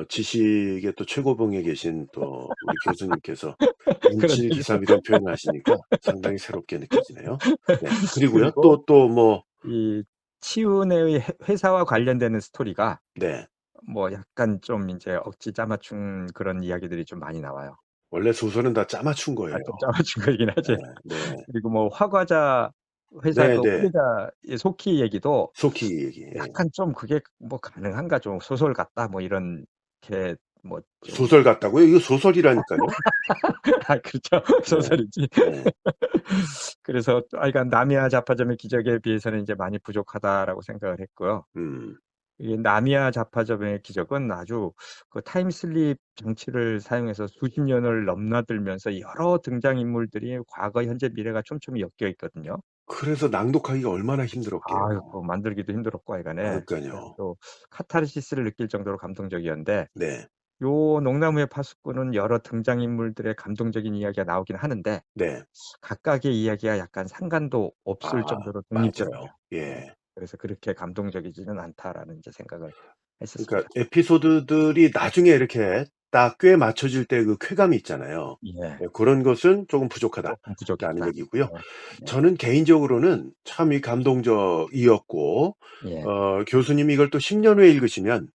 A: 지식의 또 최고봉에 계신 또 우리 교수님께서
B: 그런 얘기.
A: 운칠기삼이라는 표현을 하시니까 상당히 새롭게 느껴지네요. 네. 그리고요.
B: 그리고
A: 뭐
B: 이 치운의 회사와 관련되는 스토리가
A: 네.
B: 뭐 약간 좀 이제 억지 짜맞춘 그런 이야기들이 좀 많이 나와요.
A: 원래 소설은 다 짜맞춘 거예요.
B: 좀 짜맞춘 거이긴 하지.
A: 네.
B: 그리고 뭐 화과자 회사 그
A: 네.
B: 후계자 소키 얘기도
A: 소키 얘기.
B: 약간 좀 그게 뭐 가능한가, 좀 소설 같다 뭐 이런 게 뭐 좀.
A: 소설 같다고요? 이거 소설이라니까요.
B: 그렇죠. 소설이지.
A: 네.
B: 그래서 하여간 나미야 잡화점의 기적에 비해서는 이제 많이 부족하다라고 생각을 했고요. 이 나미야 잡화점의 기적은 아주 그 타임슬립 장치를 사용해서 수십 년을 넘나들면서 여러 등장인물들이 과거, 현재, 미래가 촘촘히 엮여 있거든요.
A: 그래서 낭독하기가 얼마나 힘들었게요.
B: 그거 만들기도 힘들었고 하여간에
A: 그러니까요.
B: 또 카타르시스를 느낄 정도로 감동적이었는데,
A: 네.
B: 요 농나무의 파수꾼은 여러 등장인물들의 감동적인 이야기가 나오긴 하는데
A: 네.
B: 각각의 이야기가 약간 상관도 없을 정도로 독립적이에요.
A: 맞아요. 예.
B: 그래서 그렇게 감동적이지는 않다라는 이제 생각을 했었습니다.
A: 그러니까 에피소드들이 나중에 이렇게 딱 꽤 맞춰질 때 그 쾌감이 있잖아요.
B: 예.
A: 그런 것은 조금
B: 조금
A: 부족하다라는
B: 부족했다.
A: 얘기고요.
B: 네.
A: 저는 개인적으로는 참 감동적이었고
B: 예.
A: 교수님이 이걸 또 10년 후에 읽으시면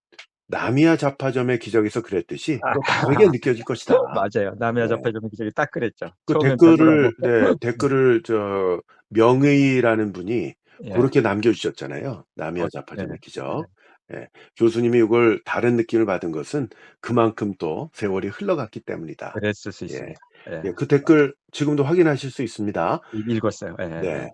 A: 나미야 잡화점의 기적에서 그랬듯이 또 다르게 느껴질 것이다.
B: 맞아요. 나미야
A: 네.
B: 잡화점의 기적이 딱 그랬죠.
A: 그
B: 처음엔
A: 댓글을
B: 별로라고.
A: 명의라는 분이
B: 예.
A: 고렇게 남겨 주셨잖아요.
B: 어
A: 나미와
B: 예.
A: 자파점의
B: 예.
A: 기적. 예. 교수님이 이걸 다른 느낌을 받은 것은 그만큼 또 세월이 흘러갔기 때문이다.
B: 그랬을 수
A: 예.
B: 있습니다. 예.
A: 예, 그
B: 맞아요.
A: 댓글 지금도 확인하실 수 있습니다.
B: 읽었어요.
A: 네.
B: 예예예.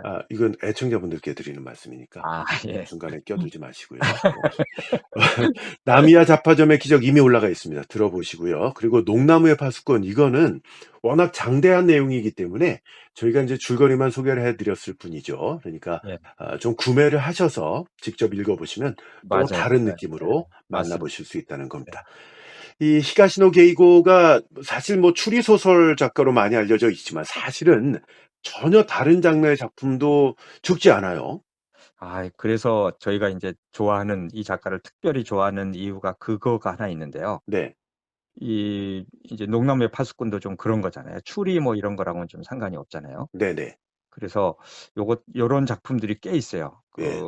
B: 맞아요. 예.
A: 이건 애청자분들께 드리는 말씀이니까
B: 아 예.
A: 중간에 껴들지 마시고요. 네. 나미야 잡화점의 기적 이미 올라가 있습니다. 들어보시고요. 그리고 농나무의 파수꾼 이거는 워낙 장대한 내용이기 때문에 저희가 이제 줄거리만 소개를 해드렸을 뿐이죠. 그러니까
B: 예.
A: 좀 구매를 하셔서 직접 읽어보시면 또
B: 맞아요.
A: 다른
B: 예. 예.
A: 느낌으로
B: 맞습니다.
A: 만나보실 수 있다는
B: 예.
A: 겁니다. 이 히가시노 게이고가 사실 뭐 추리소설 작가로 많이 알려져 있지만 사실은 전혀 다른 장르의 작품도 적지 않아요.
B: 그래서 저희가 인제 좋아하는 이 작가를 특별히 좋아하는 이유가 그거가 하나 있는데요.
A: 네.
B: 이 이제 농담의 파수꾼도 좀 그런 거잖아요. 추리 뭐 이런 거랑은 좀 상관이 없잖아요.
A: 네네.
B: 그래서 요런 작품들이 꽤 있어요.
A: 예.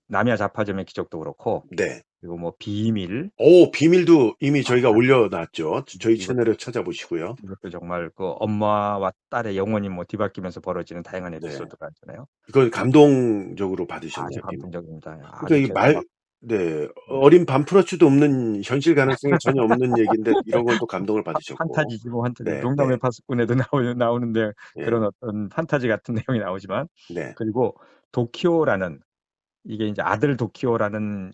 B: 나미야 잡화점의 기적도 그렇고
A: 네.
B: 그리고 뭐 비밀
A: 비밀도 이미 저희가
B: 아
A: 올려놨죠. 저희
B: 이것
A: 채널에 찾아보시고요.
B: 이것도 정말 엄마와 딸의 영혼이 뭐 뒤바뀌면서 벌어지는 다양한
A: 네.
B: 에피소드가 있잖아요.
A: 이건 감동적으로
B: 아주
A: 받으셨네요, 비밀.
B: 감동적입니다. 아주
A: 그러니까 이
B: 제가 막
A: 말 네.
B: 예.
A: 어린 반프라츠도 없는 현실 가능성이 전혀 없는 얘기인데 이런 건 또 감동을 받으셨고.
B: 판타지지 뭐 판타지.
A: 네 네.
B: 농담의 파수꾼에도 나오는데
A: 예.
B: 그런 어떤 판타지 같은 내용이 나오지만
A: 네.
B: 그리고 도키오라는 이게 인제 아들 도키오라는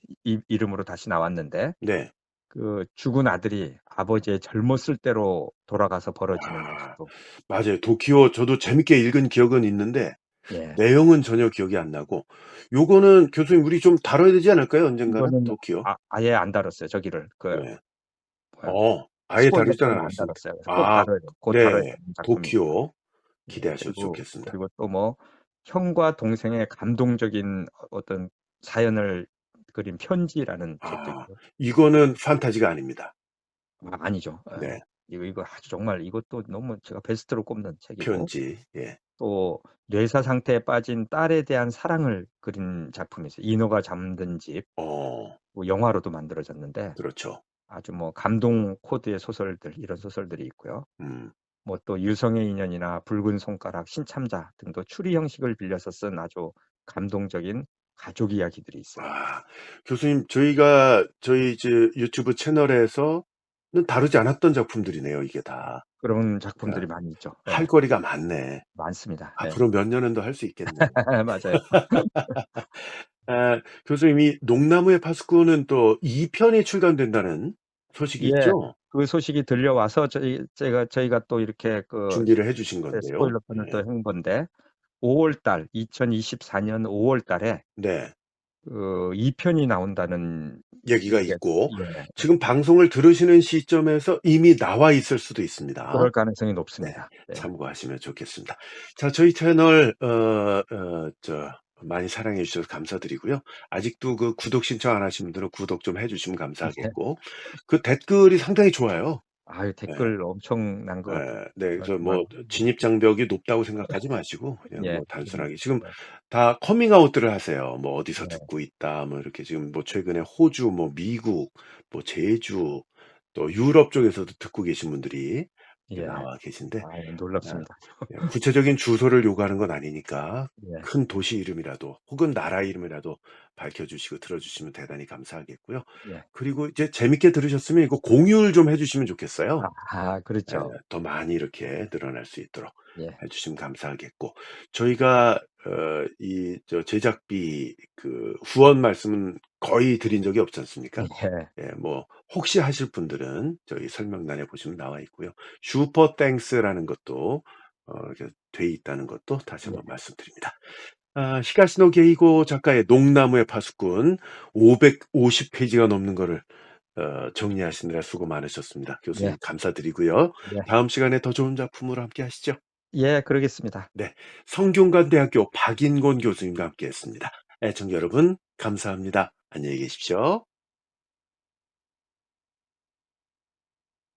B: 이름으로 다시 나왔는데
A: 네.
B: 그 죽은 아들이 아버지의 젊었을 때로 돌아가서 벌어지는
A: 아
B: 에피소드.
A: 맞아요. 도키오 저도 재밌게 읽은 기억은 있는데
B: 예.
A: 내용은 전혀 기억이 안 나고 요거는 교수님 우리 좀 다뤄야 되지 않을까요? 언젠가는?
B: 이거는
A: 도키오?
B: 아예 안 다뤘어요. 저기를
A: 네.
B: 뭐야
A: 아예
B: 스포일러
A: 다룰 줄
B: 때문에 안
A: 알았습니다.
B: 다뤘어요. 그래서 꼭
A: 아
B: 다뤄야 돼요. 곧 다뤄야
A: 네.
B: 되는 작품입니다.
A: 도키오
B: 예.
A: 기대하셔도 좋겠습니다.
B: 그리고 또 뭐 형과 동생의 감동적인 어떤 사연을 그린 편지라는 책도
A: 아
B: 있고요.
A: 이거는 판타지가 아닙니다.
B: 아니죠. 예.
A: 네.
B: 이거 아주 정말 이것도 너무 제가 베스트로 꼽는 책이고
A: 편지. 예.
B: 또 뇌사 상태에 빠진 딸에 대한 사랑을 그린 작품이 있어요. 인어가 잠든 집.
A: 어
B: 뭐 영화로도 만들어졌는데
A: 그렇죠.
B: 아주 뭐 감동 코드의 소설들 이런 소설들이 있고요.
A: 음.
B: 뭐 또 유성의 인연이나 붉은 손가락, 신참자 등도 추리 형식을 빌려서 쓴 아주 감동적인 가족 이야기들이 있어요.
A: 아 교수님 저희가 저희 이제 유튜브 채널에서는 다루지 않았던 작품들이네요, 이게 다.
B: 그런 작품들이
A: 그러니까
B: 많이 있죠.
A: 할
B: 예.
A: 거리가 많네.
B: 많습니다. 예.
A: 앞으로 몇 년은 더 할 수 있겠네요.
B: 맞아요.
A: 교수님 이 농나무의 파수꾼은 또 2 편이 출간된다는 소식이
B: 예.
A: 있죠?
B: 그 소식이 들려와서 저희가 또 이렇게
A: 준비를 해 주신 건데요.
B: 스포일러 편을
A: 예.
B: 또 한 건데 5월 달 2024년 5월 달에
A: 네.
B: 2 편이 나온다는
A: 얘기가
B: 얘기가
A: 있고
B: 예.
A: 지금 방송을 들으시는 시점에서 이미 나와 있을 수도 있습니다.
B: 그럴 가능성이
A: 네.
B: 높습니다. 네.
A: 참고하시면 좋겠습니다. 자, 저희 채널 많이 사랑해 주셔서 감사드리고요. 아직도 그 구독 신청 안 하신 분들은 구독 좀 해 주시면
B: 네.
A: 감사하겠고 그 댓글이 상당히 좋아요. 네.
B: 댓글 엄청난 거
A: 네. 그래서
B: 정말
A: 뭐 진입 장벽이 높다고 생각하지 마시고 그냥
B: 예.
A: 뭐 단순하게 지금
B: 네.
A: 다 커밍 아웃들을 하세요. 뭐 어디서
B: 네.
A: 듣고 있다 뭐 이렇게 지금 뭐 최근에 호주 뭐 미국 뭐 제주 또 유럽 쪽에서도 듣고 계신 분들이 이렇게
B: 예.
A: 나와 계신데 아
B: 놀랍습니다.
A: 구체적인 주소를 요구하는 건 아니니까
B: 예.
A: 큰 도시 이름이라도 혹은 나라 이름이라도 밝혀 주시고 들어 주시면 대단히 감사하겠고요.
B: 예.
A: 그리고 이제 재밌게 들으셨으면 이거 공유를 좀 해 주시면 좋겠어요. 예.
B: 그렇죠.
A: 더 많이 이렇게 늘어날 수 있도록
B: 예.
A: 해 주시면 감사하겠고 저희가 제작비 그 후원 말씀은 거의 드린 적이 없지 않습니까?
B: 예.
A: 예 뭐 혹시 하실 분들은 저희 설명란에 보시면 나와 있고요. 슈퍼 땡스라는 것도 이렇게 돼 있다는 것도 다시
B: 예.
A: 한번 말씀드립니다. 히가시노 게이고 작가의 농나무의 파수꾼 550 페이지가 넘는 거를 정리하시느라 수고 많으셨습니다. 교수님
B: 예.
A: 감사드리고요.
B: 예.
A: 다음 시간에 더 좋은 작품으로 함께 하시죠.
B: 예. 그러겠습니다.
A: 네. 성균관대학교 박인곤 교수님과 함께 했습니다. 애청자 여러분 감사합니다. 안녕히 계십시오.